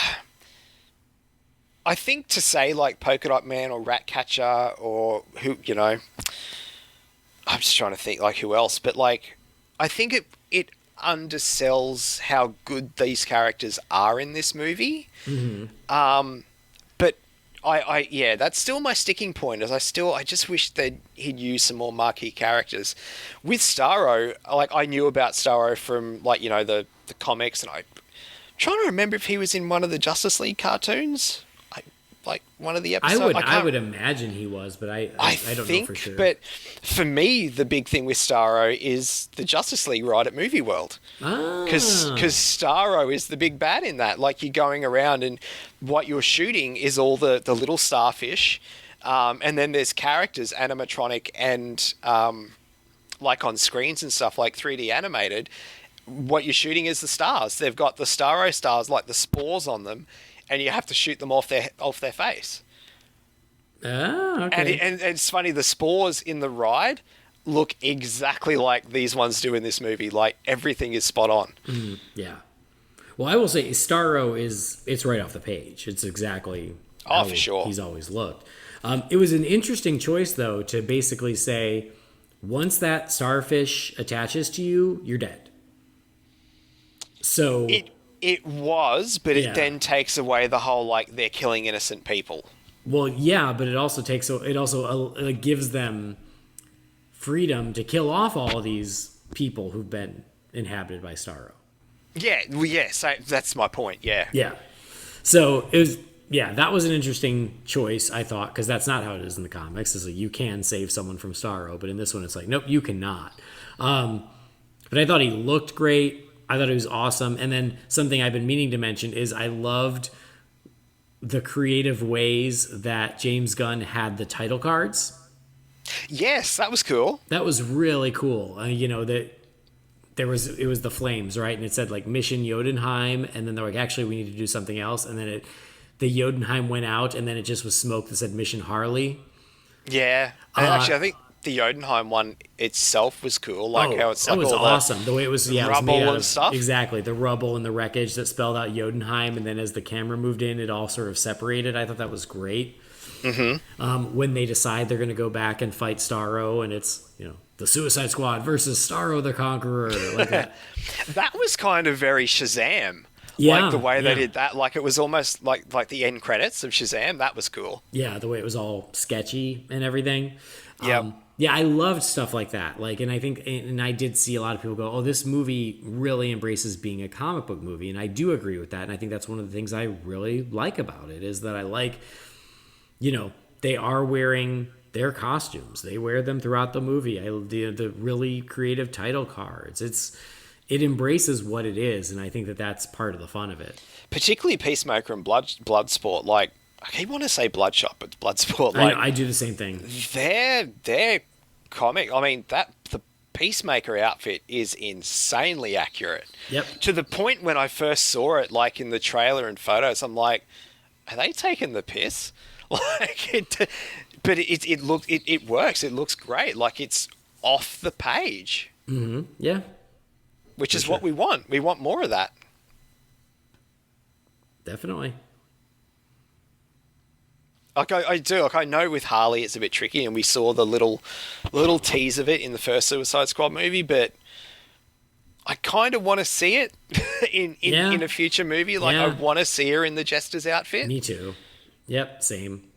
I think to say like Polka Dot Man or Ratcatcher or who, I'm just trying to think like who else, but like, I think it undersells how good these characters are in this movie. Mm-hmm. But I that's still my sticking point. Is I just wish he'd use some more marquee characters. With Starro, like I knew about Starro from like the comics, and I'm trying to remember if he was in one of the Justice League cartoons. like one of the episodes? I would imagine he was, but I don't know for sure. But for me, the big thing with Starro is the Justice League ride at Movie World. Because Starro is the big bad in that. Like, you're going around and what you're shooting is all the little starfish. And then there's characters, animatronic and like on screens and stuff, like 3D animated. What you're shooting is the stars. They've got the Starro stars, like the spores on them, and you have to shoot them off their face. Oh, okay. And it's funny, the spores in the ride look exactly like these ones do in this movie. Like, everything is spot on. Yeah. Well, I will say Starro it's right off the page. It's exactly how for sure. he's always looked. It was an interesting choice, though, to basically say, once that starfish attaches to you, you're dead. So it was, but it then takes away the whole, like, they're killing innocent people. Well, yeah, but it also gives them freedom to kill off all of these people who've been inhabited by Starro. Yeah, well, yeah, so that's my point, yeah. Yeah. So it was, that was an interesting choice, I thought, because that's not how it is in the comics. It's like, you can save someone from Starro, but in this one it's like, nope, you cannot. But I thought he looked great. I thought it was awesome. And then something I've been meaning to mention is I loved the creative ways that James Gunn had the title cards. Yes, that was cool. That was really cool. That it was the flames, right? And it said like Mission Jotunheim, and then they're like, actually, we need to do something else. And then the Jotunheim went out, and then it just was smoke that said Mission Harley. Yeah. Actually, I think the Jotunheim one itself was cool. Like how it's like it was all awesome. The way it was, rubble it was made out and of, stuff. Exactly, the rubble and the wreckage that spelled out Jotunheim, and then as the camera moved in, it all sort of separated. I thought that was great. Mm-hmm. When they decide they're going to go back and fight Starro, and it's the Suicide Squad versus Starro the Conqueror, like that. That was kind of very Shazam. Yeah, like the way they did that, like it was almost like the end credits of Shazam. That was cool. Yeah, the way it was all sketchy and everything. Yeah. Yeah, I loved stuff like that. Like, and I think, and I did see a lot of people go, "Oh, this movie really embraces being a comic book movie," and I do agree with that. And I think that's one of the things I really like about it is that I like, they are wearing their costumes. They wear them throughout the movie. The really creative title cards. It embraces what it is, and I think that that's part of the fun of it. Particularly Peacemaker and Bloodsport. Like, I keep wanting to say Bloodshot, but it's Bloodsport. Like, I do the same thing. Their comic. I mean, the Peacemaker outfit is insanely accurate. Yep. To the point when I first saw it, like in the trailer and photos, I'm like, are they taking the piss? Like it, but it works. It looks great. Like it's off the page. Mm-hmm. Yeah. Which is what we want. We want more of that. Definitely. Like I do. Like I know with Harley it's a bit tricky, and we saw the little tease of it in the first Suicide Squad movie, but I kind of want to see it in a future movie. Like I want to see her in the Jester's outfit. Me too. Yep, same.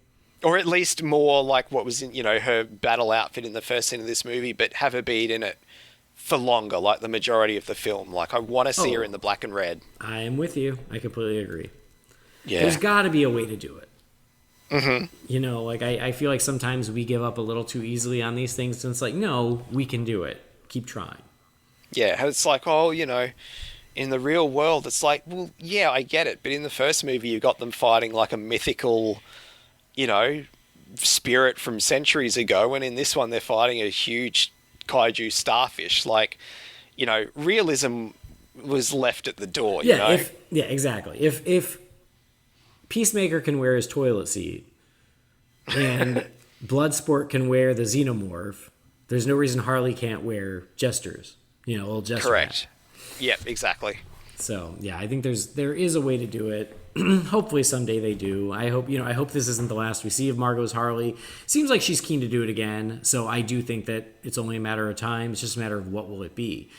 Or at least more like what was in her battle outfit in the first scene of this movie, but have her be in it for longer, like the majority of the film. Like I want to see her in the black and red. I am with you. I completely agree. Yeah. There's got to be a way to do it. Mm-hmm. Like I feel like sometimes we give up a little too easily on these things, and it's like, no, we can do it. Keep trying. Yeah, it's like, in the real world, it's like, well, yeah, I get it, but in the first movie, you got them fighting like a mythical, spirit from centuries ago, and in this one, they're fighting a huge kaiju starfish. Like, realism was left at the door. Exactly. If Peacemaker can wear his toilet seat and Bloodsport can wear the xenomorph, there's no reason Harley can't wear Jester's, old Jester. Correct. Yep, exactly. So yeah, I think there is a way to do it. Hopefully someday they do. I hope this isn't the last we see of Margot's Harley. Seems like she's keen to do it again. So I do think that it's only a matter of time. It's just a matter of what will it be.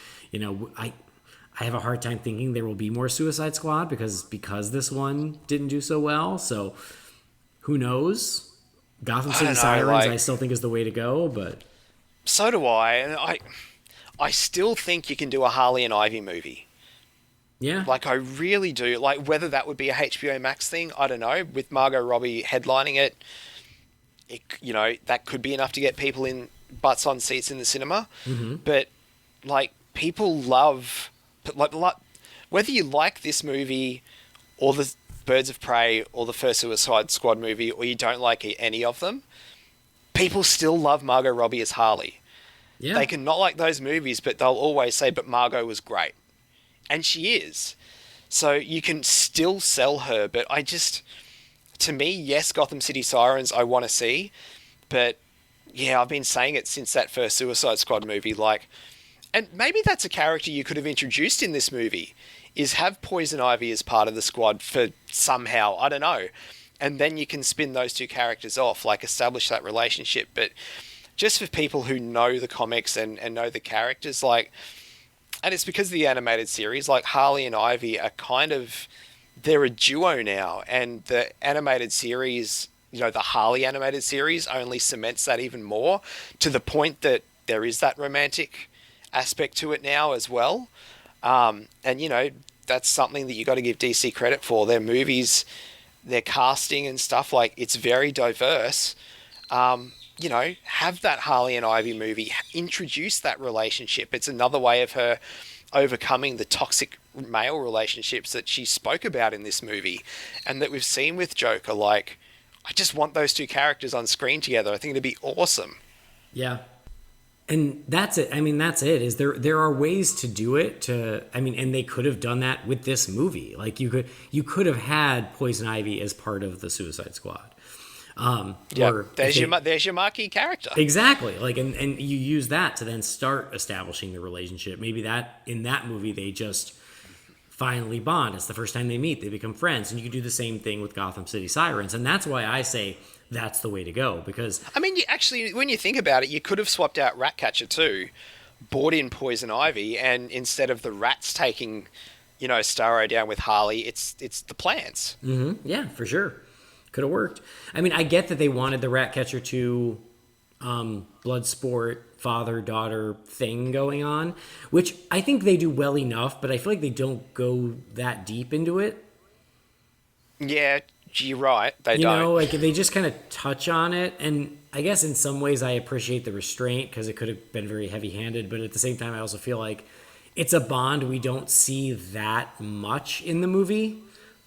I have a hard time thinking there will be more Suicide Squad because this one didn't do so well. So who knows? Gotham City Sirens I still think is the way to go, but so do I. And I still think you can do a Harley and Ivy movie. Yeah. Like, I really do. Like, whether that would be a HBO Max thing, I don't know. With Margot Robbie headlining it, that could be enough to get people in butts on seats in the cinema. Mm-hmm. But, like, people love... like, whether you like this movie or the Birds of Prey or the first Suicide Squad movie, or you don't like any of them, people still love Margot Robbie as Harley. Yeah. They can not like those movies, but they'll always say, but Margot was great. And she is. So you can still sell her, but to me, yes, Gotham City Sirens I want to see, but yeah, I've been saying it since that first Suicide Squad movie, like, and maybe that's a character you could have introduced in this movie, is have Poison Ivy as part of the squad for somehow, I don't know, and then you can spin those two characters off, like establish that relationship, but just for people who know the comics and know the characters, like, and it's because of the animated series, like Harley and Ivy are they're a duo now, and the animated series, the Harley animated series only cements that even more, to the point that there is that romantic aspect to it now as well. And that's something that you got to give DC credit for. Their movies, their casting and stuff, like, it's very diverse. Have that Harley and Ivy movie, introduce that relationship. It's another way of her overcoming the toxic male relationships that she spoke about in this movie and that we've seen with Joker. Like, I just want those two characters on screen together. I think it'd be awesome. Yeah. And that's it. I mean, that's it. Is there are ways to do it and they could have done that with this movie. Like, you could have had Poison Ivy as part of the Suicide Squad. There's your marquee character. Exactly. Like, and you use that to then start establishing the relationship. Maybe that in that movie they just finally bond. It's the first time they meet, they become friends, and you can do the same thing with Gotham City Sirens. And that's why I say that's the way to go, because I mean, when you think about it, you could have swapped out Ratcatcher too, brought in Poison Ivy, and instead of the rats taking, Starro down with Harley, it's the plants. Mm-hmm. Yeah, for sure. Could have worked. I mean, I get that they wanted the Ratcatcher 2 blood sport father-daughter thing going on, which I think they do well enough, but I feel like they don't go that deep into it. Yeah, you're right. They don't. Like, they just kind of touch on it, and I guess in some ways I appreciate the restraint because it could have been very heavy-handed, but at the same time I also feel like it's a bond we don't see that much in the movie.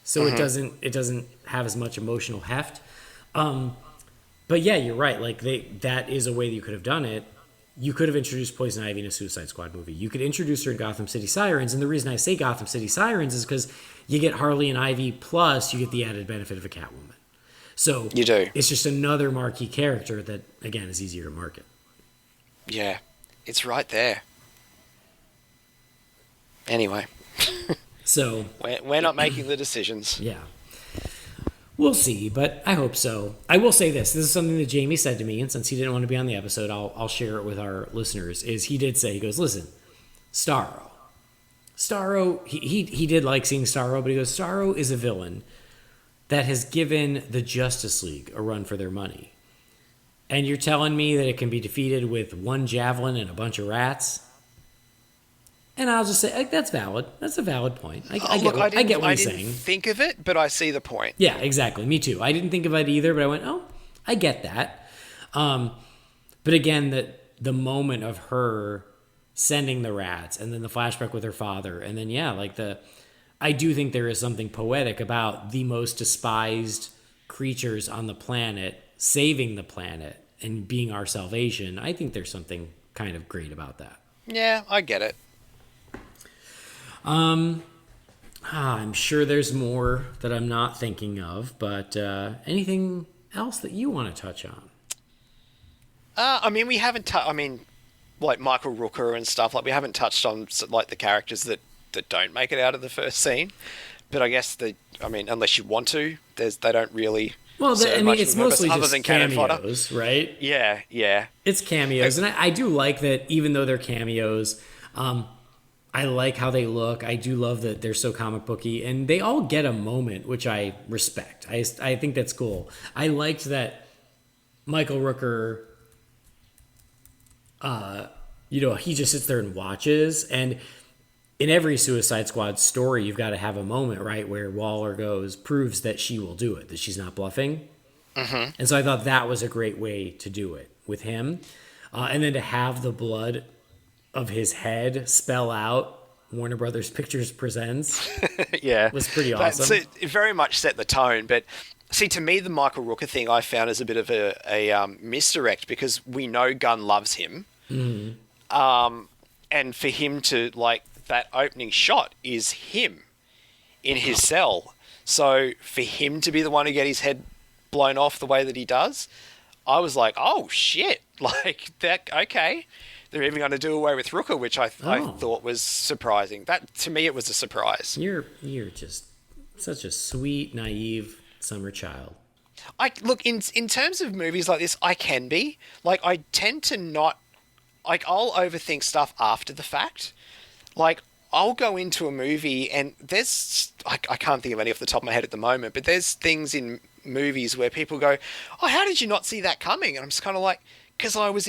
So it doesn't have as much emotional heft. But yeah, you're right. Like, that is a way that you could have done it. You could have introduced Poison Ivy in a Suicide Squad movie. You could introduce her in Gotham City Sirens. And the reason I say Gotham City Sirens is because you get Harley and Ivy, plus you get the added benefit of a Catwoman. So you do. It's just another marquee character that, again, is easier to market. Yeah, it's right there. Anyway. So we're not making the decisions. Yeah. We'll see, but I hope so. I will say this. This is something that Jamie said to me, and since he didn't want to be on the episode, I'll share it with our listeners, is he did say, he goes, listen, Starro, he did like seeing Starro, but he goes, Starro is a villain that has given the Justice League a run for their money. And you're telling me that it can be defeated with one javelin and a bunch of rats? And I'll just say, like, that's valid. That's a valid point. I get what he's saying. I didn't think of it, but I see the point. Yeah, exactly. Me too. I didn't think of it either, but I went, oh, I get that. But again, the moment of her sending the rats, and then the flashback with her father, and then, yeah, like I do think there is something poetic about the most despised creatures on the planet saving the planet and being our salvation. I think there's something kind of great about that. Yeah, I get it. I'm sure there's more that I'm not thinking of, but anything else that you want to touch on? I mean, we haven't like Michael Rooker and stuff, like, we haven't touched on, like, the characters that don't make it out of the first scene, but I guess unless you want to, they don't really. Well, it's mostly other just than cameos, right? Yeah. It's cameos, and I do like that, even though they're cameos. I like how they look. I do love that they're so comic booky, and they all get a moment, which I respect. I think that's cool. I liked that Michael Rooker, he just sits there and watches, and in every Suicide Squad story, you've got to have a moment, right, where Waller proves that she will do it, that she's not bluffing. Mm-hmm. And so I thought that was a great way to do it with him. And then to have the blood of his head spell out Warner Brothers Pictures Presents Yeah. was pretty awesome. It very much set the tone. But see, to me, the Michael Rooker thing I found as a bit of a misdirect, because we know Gunn loves him. And for him to, like, that opening shot is him in his cell. So for him to be the one to get his head blown off the way that he does, I was like, oh shit, like that. Okay, they're even going to do away with Rooker, which I thought was surprising. That, to me, it was a surprise. You're just such a sweet, naive summer child. I look, in terms of movies like this, I can be like, I tend to not, like, I'll overthink stuff after the fact. Like, I'll go into a movie and there's, I can't think of any off the top of my head at the moment, but there's things in movies where people go, oh, how did you not see that coming? And I'm just kind of like, because I was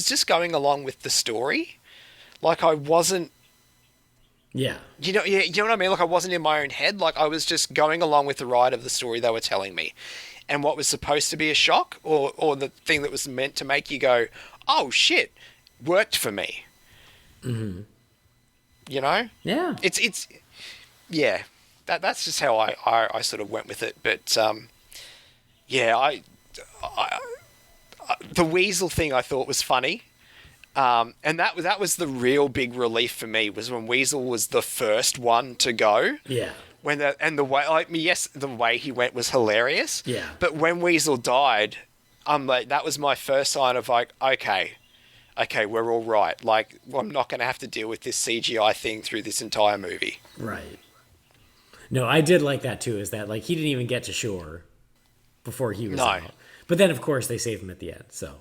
just going along with the story. Like, I wasn't, Yeah. you know what I mean? Like, I wasn't in my own head. Like, I was just going along with the ride of the story they were telling me. And what was supposed to be a shock, or the thing that was meant to make you go, oh shit, worked for me. Mm-hmm. You know? Yeah. It's yeah. That's just how I sort of went with it. But yeah, I the Weasel thing I thought was funny. And that was the real big relief for me, was when Weasel was the first one to go. Yeah. The way, like, yes, the way he went was hilarious. Yeah. But when Weasel died, I'm like, that was my first sign of like, okay, we're all right. Like, I'm not going to have to deal with this CGI thing through this entire movie. Right. No, I did like that too, is that, like, he didn't even get to shore before he was out. But then, of course, they save him at the end, so.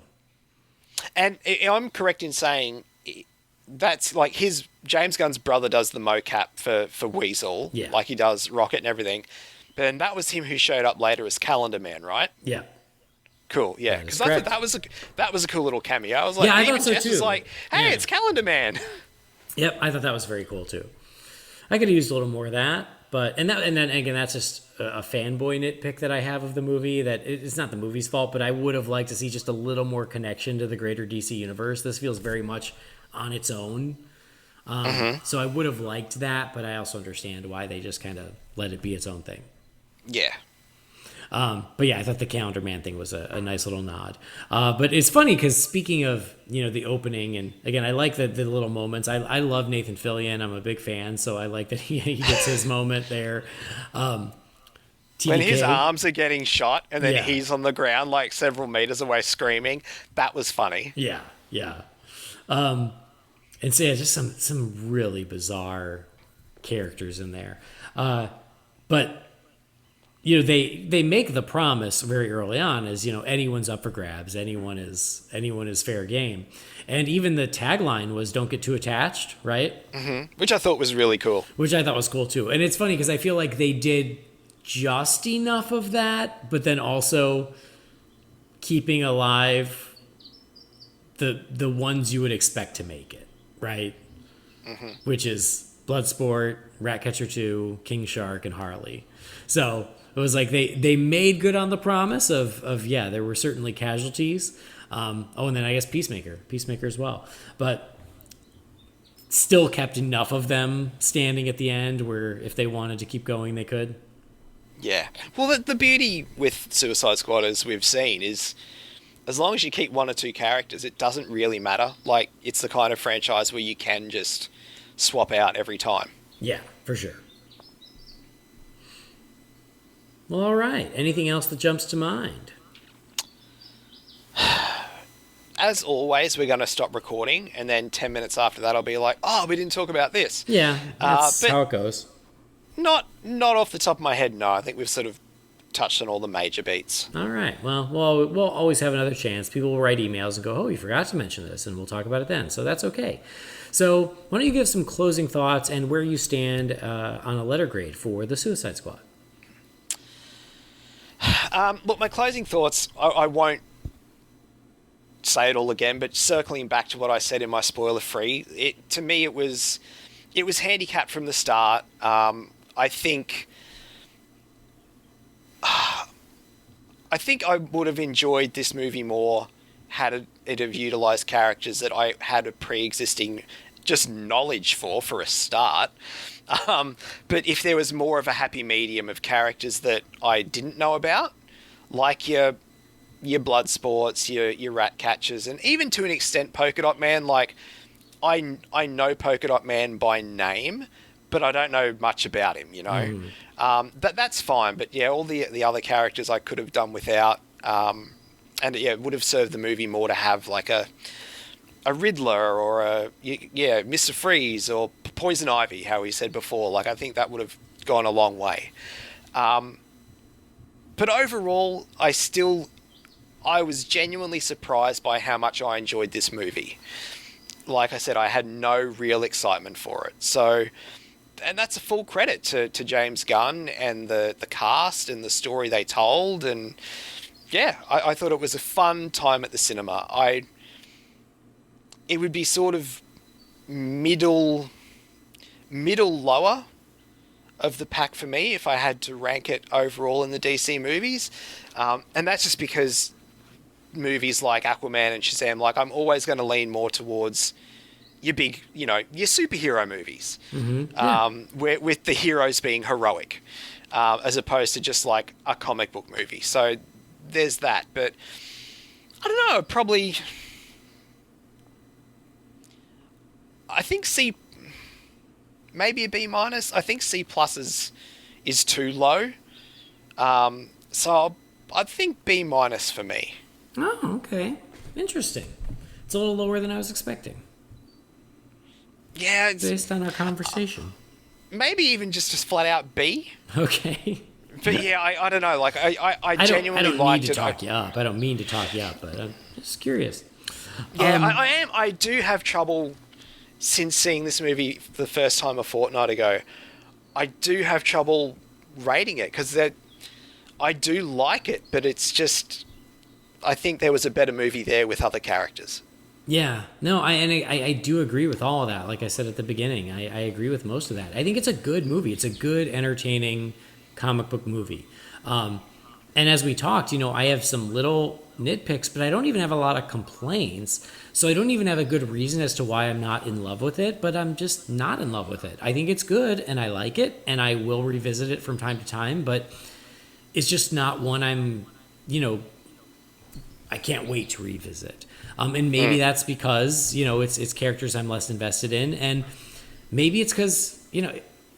And I'm correct in saying that's, like, James Gunn's brother does the mocap for Weasel, Yeah. like he does Rocket and everything. But then that was him who showed up later as Calendar Man, right? Yeah. Cool, yeah. That is Because I thought that was a cool little cameo. I was like, Yeah, I even thought so Jess was too. like, hey, Yeah. it's Calendar Man. Yep, I thought that was very cool too. I could have used a little more of that, but and then again, that's just a fanboy nitpick that I have of the movie. That it's not the movie's fault, but I would have liked to see just a little more connection to the greater DC universe. This feels very much on its own, so I would have liked that, but I also understand why they just kind of let it be its own thing. Yeah. But yeah, I thought the Calendar Man thing was a nice little nod. But it's funny because speaking of, the opening, and again, I like the little moments. I love Nathan Fillion. I'm a big fan, so I like that he gets his moment there. When TDK, his arms are getting shot and then Yeah. he's on the ground like several meters away screaming, that was funny. Yeah. And so yeah, just some really bizarre characters in there. But they make the promise very early on as, anyone's up for grabs, anyone is fair game. And even the tagline was "Don't get too attached," right? Mm-hmm. Which I thought was really cool. Which I thought was cool too. And it's funny because I feel like they did just enough of that, but then also keeping alive the ones you would expect to make it, right? Mm-hmm. Which is Bloodsport, Ratcatcher 2, King Shark, and Harley. So it was like they made good on the promise of there were certainly casualties. And then I guess Peacemaker as well. But still kept enough of them standing at the end where if they wanted to keep going, they could. Yeah. Well, the beauty with Suicide Squad, as we've seen, is as long as you keep one or two characters, it doesn't really matter. Like, it's the kind of franchise where you can just swap out every time. Yeah, for sure. Well, all right. Anything else that jumps to mind? As always, we're going to stop recording, and then 10 minutes after that, I'll be like, oh, we didn't talk about this. Yeah, that's but how it goes. Not off the top of my head, no. I think we've sort of touched on all the major beats. All right. Well, we'll always have another chance. People will write emails and go, oh, you forgot to mention this, and we'll talk about it then. So that's okay. So why don't you give some closing thoughts and where you stand on a letter grade for the Suicide Squad? Look, my closing thoughts, I won't say it all again, but circling back to what I said in my spoiler-free, to me it was it was handicapped from the start. I think I would have enjoyed this movie more had it have utilised characters that I had a pre-existing just knowledge for a start. But if there was more of a happy medium of characters that I didn't know about, like your blood sports, your rat catchers, and even to an extent Polka Dot Man, like I know Polka Dot Man by name, but I don't know much about him, you know. That's fine, but yeah, all the other characters I could have done without, and yeah, it would have served the movie more to have like a Riddler or Mr. Freeze or Poison Ivy, how he said before. Like I think that would have gone a long way. But overall, I was genuinely surprised by how much I enjoyed this movie. Like I said, I had no real excitement for it. So, and that's a full credit to James Gunn and the cast and the story they told. And yeah, I thought it was a fun time at the cinema. It would be sort of middle lower of the pack for me if I had to rank it overall in the DC movies. And that's just because movies like Aquaman and Shazam, like I'm always going to lean more towards your big, your superhero movies, where with the heroes being heroic, as opposed to just like a comic book movie. So there's that. But I don't know, probably, I think maybe a B-. I think C+ is too low. So I think B- for me. Oh, okay. Interesting. It's a little lower than I was expecting. Yeah, it's based on our conversation. Maybe even just flat out B. Okay. But yeah, I don't know. Like I genuinely liked it. I don't mean to talk you up, but I'm just curious. Yeah, I am. I do have trouble since seeing this movie for the first time a fortnight ago. I do have trouble rating it because I do like it, but it's just I think there was a better movie there with other characters. Yeah, no, I do agree with all of that. Like I said at the beginning, I agree with most of that. I think it's a good movie. It's a good, entertaining comic book movie. And as we talked, I have some little nitpicks, but I don't even have a lot of complaints. So I don't even have a good reason as to why I'm not in love with it, but I'm just not in love with it. I think it's good, and I like it, and I will revisit it from time to time, but it's just not one I'm, I can't wait to revisit. And maybe that's because, it's characters I'm less invested in. And maybe it's because,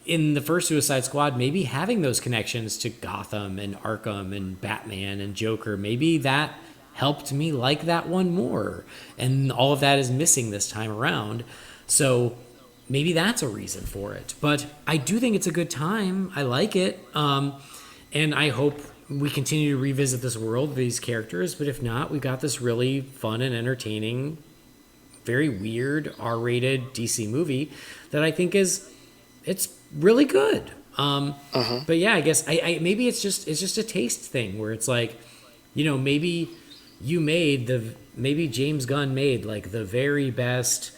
in the first Suicide Squad, maybe having those connections to Gotham and Arkham and Batman and Joker, maybe that helped me like that one more. And all of that is missing this time around. So maybe that's a reason for it. But I do think it's a good time. I like it. And I hope we continue to revisit this world with these characters, but if not, we got this really fun and entertaining, very weird R-rated DC movie that I think it's really good. But yeah, I guess I maybe it's just a taste thing where it's like, maybe James Gunn made like the very best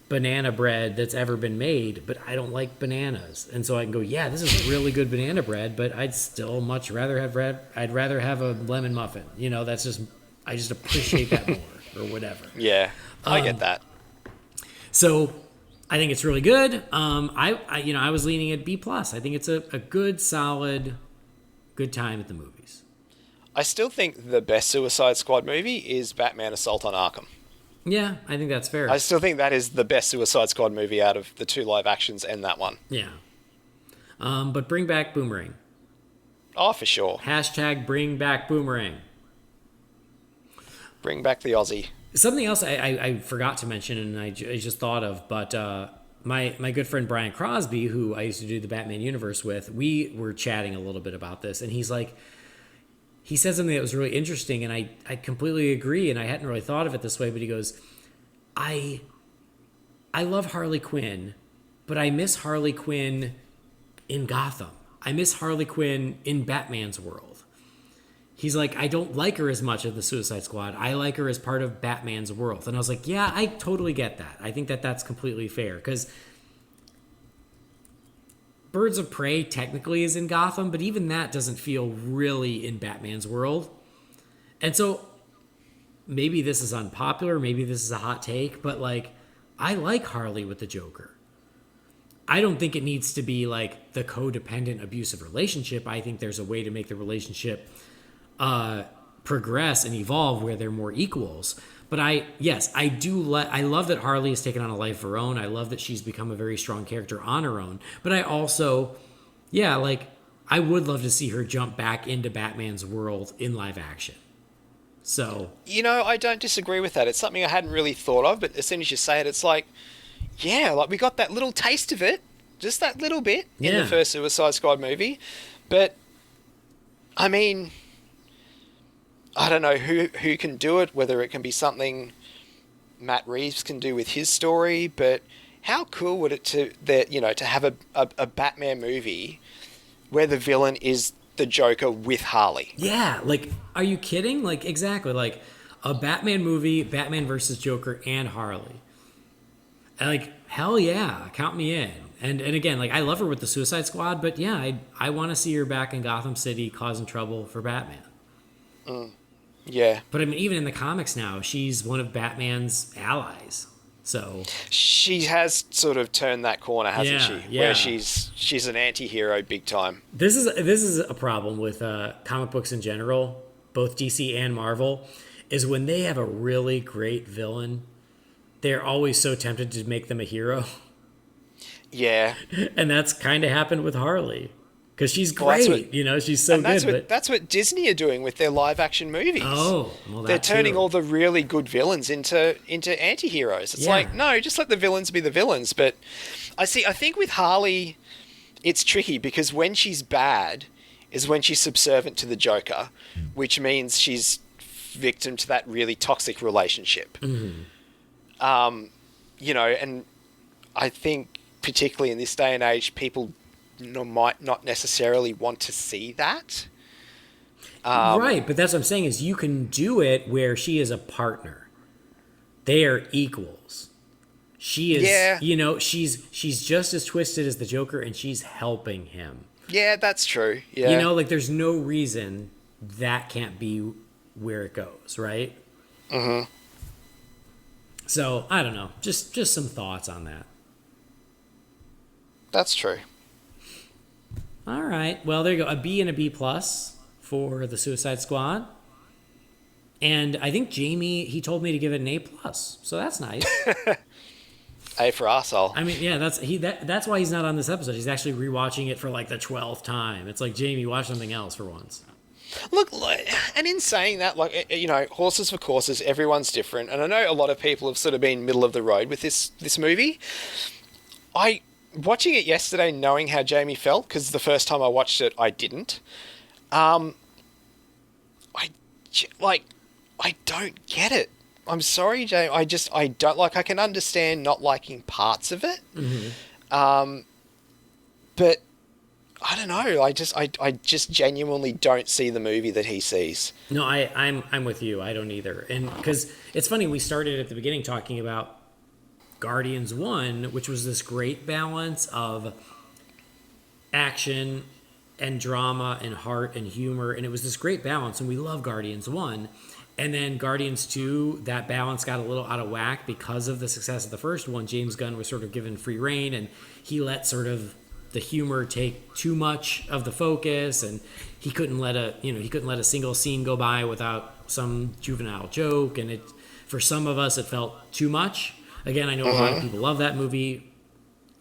banana bread that's ever been made, but I don't like bananas, and so I can go, yeah, this is really good banana bread, but I'd still much rather have a lemon muffin. That's just, I just appreciate that more or whatever. Yeah, I get that. So I think it's really good. I was leaning at B+. I think it's a good, solid, good time at the movies. I still think the best Suicide Squad movie is Batman Assault on Arkham. Yeah, I think that's fair. I still think that is the best Suicide Squad movie out of the two live actions and that one. Yeah. But bring back Boomerang. Oh, for sure. # bring back Boomerang. Bring back the Aussie. Something else I forgot to mention and I just thought of, but my good friend Brian Crosby, who I used to do the Batman universe with, we were chatting a little bit about this, and he's like, he said something that was really interesting, and I completely agree, and I hadn't really thought of it this way, but he goes, I love Harley Quinn, but I miss Harley Quinn in Gotham. I miss Harley Quinn in Batman's world. He's like, I don't like her as much as the Suicide Squad. I like her as part of Batman's world. And I was like, yeah, I totally get that. I think that that's completely fair, because Birds of Prey technically is in Gotham, but even that doesn't feel really in Batman's world. And so maybe this is unpopular, maybe this is a hot take, but like, I like Harley with the Joker. I don't think it needs to be like the codependent abusive relationship. I think there's a way to make the relationship progress and evolve where they're more equals. But I love that Harley has taken on a life of her own. I love that she's become a very strong character on her own. But I also, I would love to see her jump back into Batman's world in live action. So, I don't disagree with that. It's something I hadn't really thought of, but as soon as you say it, it's like, yeah, like we got that little taste of it, just that little bit in the first Suicide Squad movie. But I mean, I don't know who can do it, whether it can be something Matt Reeves can do with his story, but how cool would it to have a Batman movie where the villain is the Joker with Harley? Yeah, like, are you kidding? Like, exactly, like a Batman movie, Batman versus Joker and Harley. And like, hell yeah, count me in. And again, like, I love her with the Suicide Squad, but yeah, I want to see her back in Gotham City causing trouble for Batman. Yeah. But I mean, even in the comics now, she's one of Batman's allies. So she has sort of turned that corner, hasn't she? Yeah. Where she's an anti-hero big time. This is a problem with comic books in general, both DC and Marvel, is when they have a really great villain, they're always so tempted to make them a hero. Yeah. And that's kind of happened with Harley. Because she's great, she's so good. That's what Disney are doing with their live-action movies. Oh, well, they're turning all the really good villains into anti-heroes. It's like, no, just let the villains be the villains. But I think with Harley, it's tricky because when she's bad is when she's subservient to the Joker, which means she's victim to that really toxic relationship. Mm-hmm. And I think particularly in this day and age, people might not necessarily want to see that. Right, but that's what I'm saying is you can do it where she is a partner. They are equals. She is, she's just as twisted as the Joker and she's helping him. Yeah, that's true. Yeah. Like there's no reason that can't be where it goes, right? Mm-hmm. So, I don't know. Just some thoughts on that. That's true. All right. Well, there you go. A B and a B plus for the Suicide Squad. And I think Jamie, he told me to give it an A plus. So that's nice. A for asshole. I mean, yeah, that's why he's not on this episode. He's actually rewatching it for like the 12th time. It's like, Jamie, watch something else for once. Look, and in saying that, horses for courses, everyone's different. And I know a lot of people have sort of been middle of the road with this movie. Watching it yesterday, knowing how Jamie felt, because the first time I watched it, I didn't. I don't get it. I'm sorry, Jamie. I don't like. I can understand not liking parts of it. Mm-hmm. But I don't know. I just genuinely don't see the movie that he sees. No, I'm with you. I don't either. And because it's funny, we started at the beginning talking about Guardians 1, which was this great balance of action and drama and heart and humor, and it was this great balance, and we love Guardians 1. And then Guardians 2, that balance got a little out of whack because of the success of the first one. James Gunn was sort of given free rein, and he let sort of the humor take too much of the focus, and he couldn't let a single scene go by without some juvenile joke, and for some of us it felt too much. Again, I know a lot of people love that movie.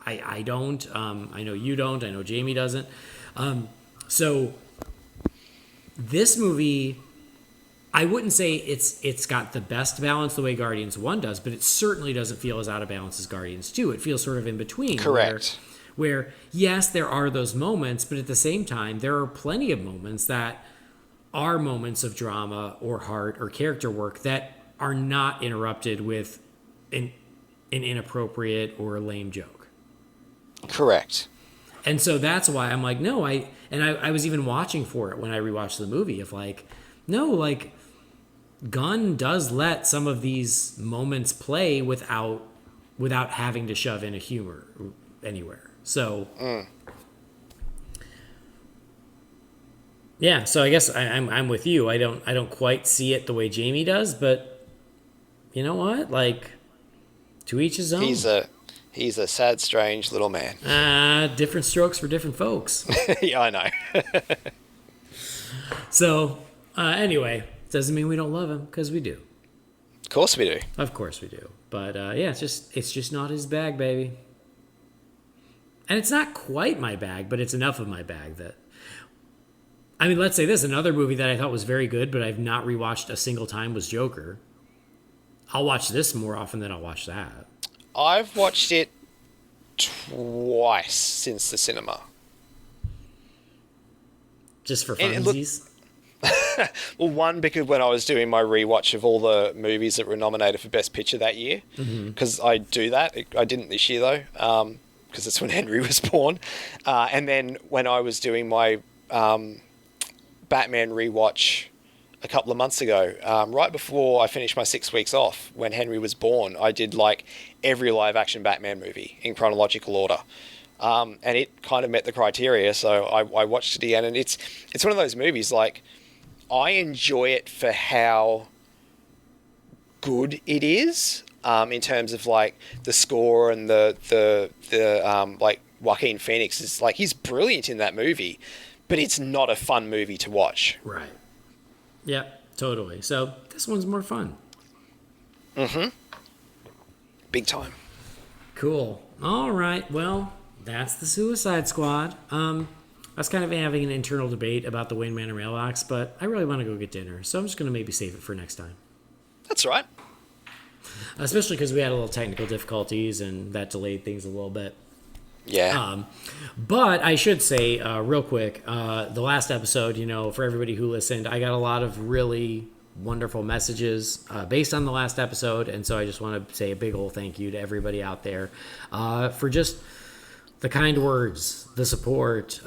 I don't. I know you don't. I know Jamie doesn't. So this movie, I wouldn't say it's got the best balance the way Guardians 1 does, but it certainly doesn't feel as out of balance as Guardians 2. It feels sort of in between. Correct. Where yes, there are those moments, but at the same time, there are plenty of moments that are moments of drama or heart or character work that are not interrupted with an inappropriate or lame joke. Correct. And so that's why I'm like, no, I was even watching for it when I rewatched the movie of like, no, like Gunn does let some of these moments play without having to shove in a humor anywhere. So Yeah, so I guess I'm with you. I don't quite see it the way Jamie does, but you know what? Like, to each his own. He's a sad, strange little man. Different strokes for different folks. Yeah, I know. So, anyway, doesn't mean we don't love him, because we do. Of course we do. Of course we do. But yeah, it's just not his bag, baby. And it's not quite my bag, but it's enough of my bag that. I mean, let's say this: another movie that I thought was very good, but I've not rewatched a single time was Joker. I'll watch this more often than I'll watch that. I've watched it twice since the cinema. Just for funsies? Well, one, because when I was doing my rewatch of all the movies that were nominated for Best Picture that year, because I do that. I didn't this year, though, because it's when Henry was born. And then when I was doing my Batman rewatch a couple of months ago, right before I finished my 6 weeks off, when Henry was born, I did like every live-action Batman movie in chronological order. And it kind of met the criteria, so I watched it again, and it's one of those movies, like, I enjoy it for how good it is, in terms of like the score and the like Joaquin Phoenix is like, he's brilliant in that movie, but it's not a fun movie to watch. Right. Yeah, totally. So this one's more fun. Mm-hmm. Big time. Cool. All right. Well, that's the Suicide Squad. I was kind of having an internal debate about the Wayne Manor mailbox, but I really want to go get dinner, so I'm just going to maybe save it for next time. That's right. Especially because we had a little technical difficulties, and that delayed things a little bit. Yeah. But I should say, real quick, the last episode, for everybody who listened, I got a lot of really wonderful messages based on the last episode, and so I just want to say a big old thank you to everybody out there for just the kind words, the support,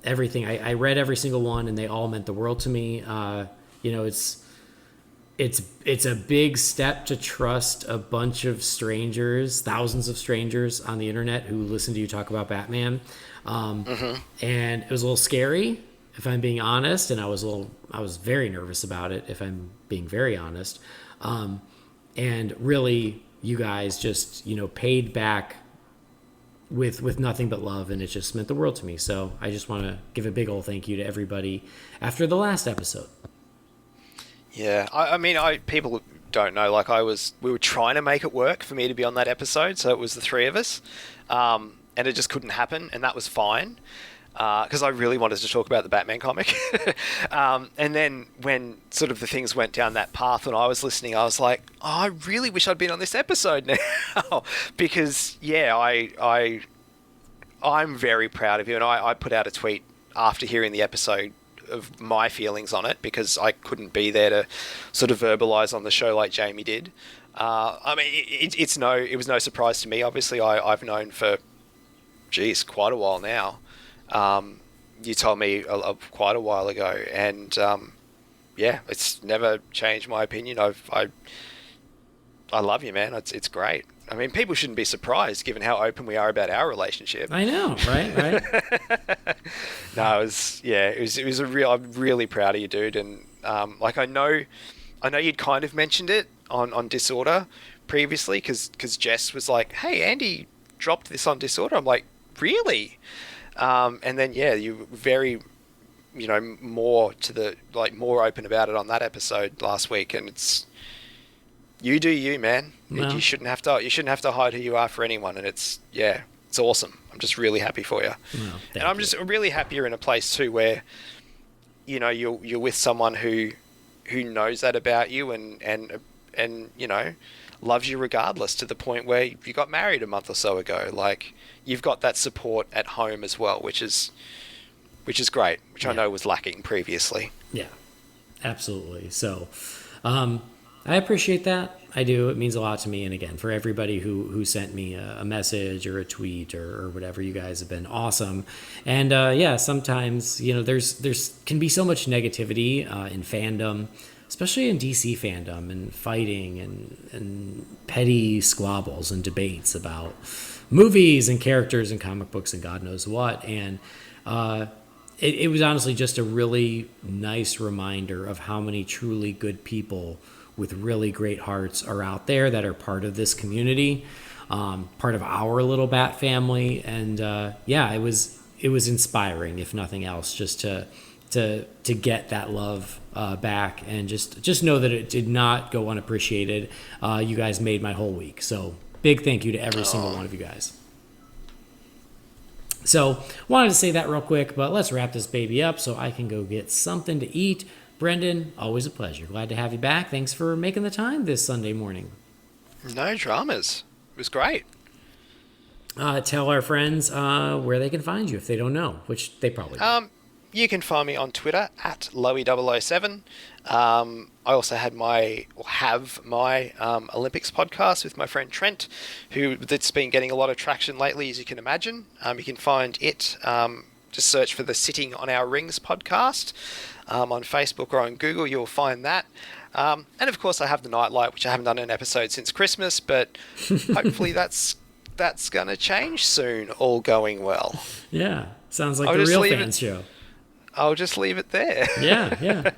everything. I read every single one, and they all meant the world to me. It's a big step to trust a bunch of strangers, thousands of strangers on the internet who listen to you talk about Batman. And it was a little scary, if I'm being honest, and I was very nervous about it, if I'm being very honest. And really, you guys just, paid back with nothing but love, and it just meant the world to me. So I just want to give a big old thank you to everybody after the last episode. Yeah, I mean, people don't know, like, we were trying to make it work for me to be on that episode, so it was the three of us, and it just couldn't happen, and that was fine, because I really wanted to talk about the Batman comic. And then when sort of the things went down that path, when I was listening, I was like, oh, I really wish I'd been on this episode now, because, yeah, I'm very proud of you, and I put out a tweet after hearing the episode of my feelings on it, because I couldn't be there to sort of verbalize on the show like Jamie did. I mean, it was no surprise to me. Obviously, I've known for, quite a while now. You told me quite a while ago, and yeah, it's never changed my opinion. I love you, man. It's great. I mean, people shouldn't be surprised given how open we are about our relationship. I know, right? No, it was a real. I'm really proud of you, dude. And like, I know you'd kind of mentioned it on Disorder previously, because Jess was like, "Hey, Andy dropped this on Disorder." I'm like, "Really?" And then you were very, more to the more open about it on that episode last week, and it's. You do you, man. Well, you shouldn't have to hide who you are for anyone, and it's awesome. I'm just really happy for you. Well, and I'm just really happy you're in a place too where, you're with someone who knows that about you and loves you regardless, to the point where you got married a month or so ago. Like, you've got that support at home as well, which is great, which I know was lacking previously. Yeah, absolutely. So, I appreciate that. I do. It means a lot to me. And again, for everybody who sent me a message or a tweet or whatever, you guys have been awesome. And sometimes, there's can be so much negativity in fandom, especially in DC fandom, and fighting and petty squabbles and debates about movies and characters and comic books and God knows what. And it was honestly just a really nice reminder of how many truly good people with really great hearts are out there that are part of this community, part of our little Bat family. And it was inspiring, if nothing else, just to get that love back, and just know that it did not go unappreciated. You guys made my whole week. So big thank you to every single one of you guys. So wanted to say that real quick, but let's wrap this baby up so I can go get something to eat. Brendan, always a pleasure. Glad to have you back. Thanks for making the time this Sunday morning. No dramas. It was great. Tell our friends where they can find you if they don't know, which they probably do. You can find me on Twitter at Loey007. I also have my Olympics podcast with my friend Trent, that's been getting a lot of traction lately, as you can imagine. You can find it, just search for the Sitting on Our Rings podcast on Facebook or on Google. You'll find that. And of course, I have the Nightlight, which I haven't done an episode since Christmas, but hopefully that's going to change soon, all going well. Yeah, sounds like the Real Fans show. I'll just leave it there. Yeah.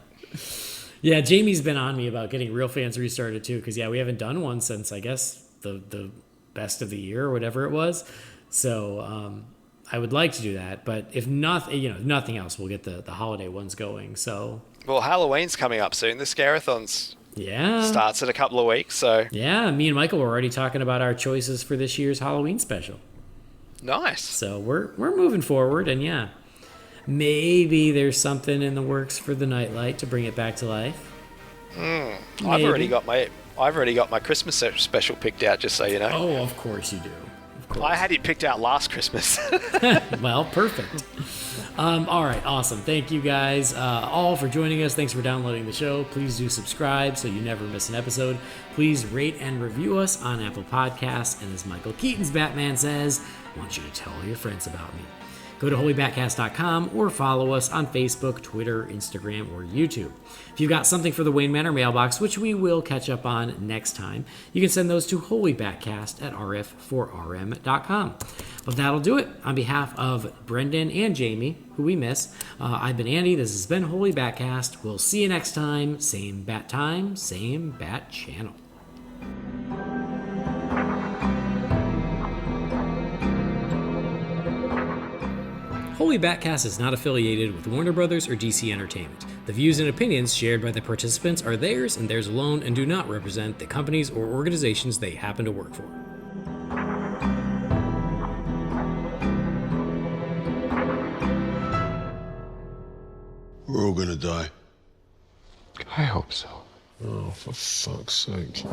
Yeah, Jamie's been on me about getting Real Fans restarted too, because we haven't done one since, I guess, the best of the year or whatever it was. So I would like to do that, but if nothing else, we'll get the holiday ones going. So Halloween's coming up soon. The Scarathons starts in a couple of weeks. So yeah, me and Michael were already talking about our choices for this year's Halloween special. Nice. So we're moving forward, and maybe there's something in the works for the Nightlight to bring it back to life. I've already got my Christmas special picked out, just so you know. Oh, of course you do. Of course. I had it picked out last Christmas. Well, perfect. All right, awesome. Thank you guys all for joining us. Thanks for downloading the show. Please do subscribe so you never miss an episode. Please rate and review us on Apple Podcasts. And as Michael Keaton's Batman says, I want you to tell all your friends about me. Go to holybatcast.com or follow us on Facebook, Twitter, Instagram, or YouTube. If you've got something for the Wayne Manor mailbox, which we will catch up on next time, you can send those to holybatcast@rf4rm.com. But that'll do it. On behalf of Brendan and Jamie, who we miss, I've been Andy. This has been Holy BatCast. We'll see you next time. Same bat time, same bat channel. Holy BatCast is not affiliated with Warner Brothers or DC Entertainment. The views and opinions shared by the participants are theirs and theirs alone and do not represent the companies or organizations they happen to work for. We're all gonna die. I hope so. Oh, for fuck's sake.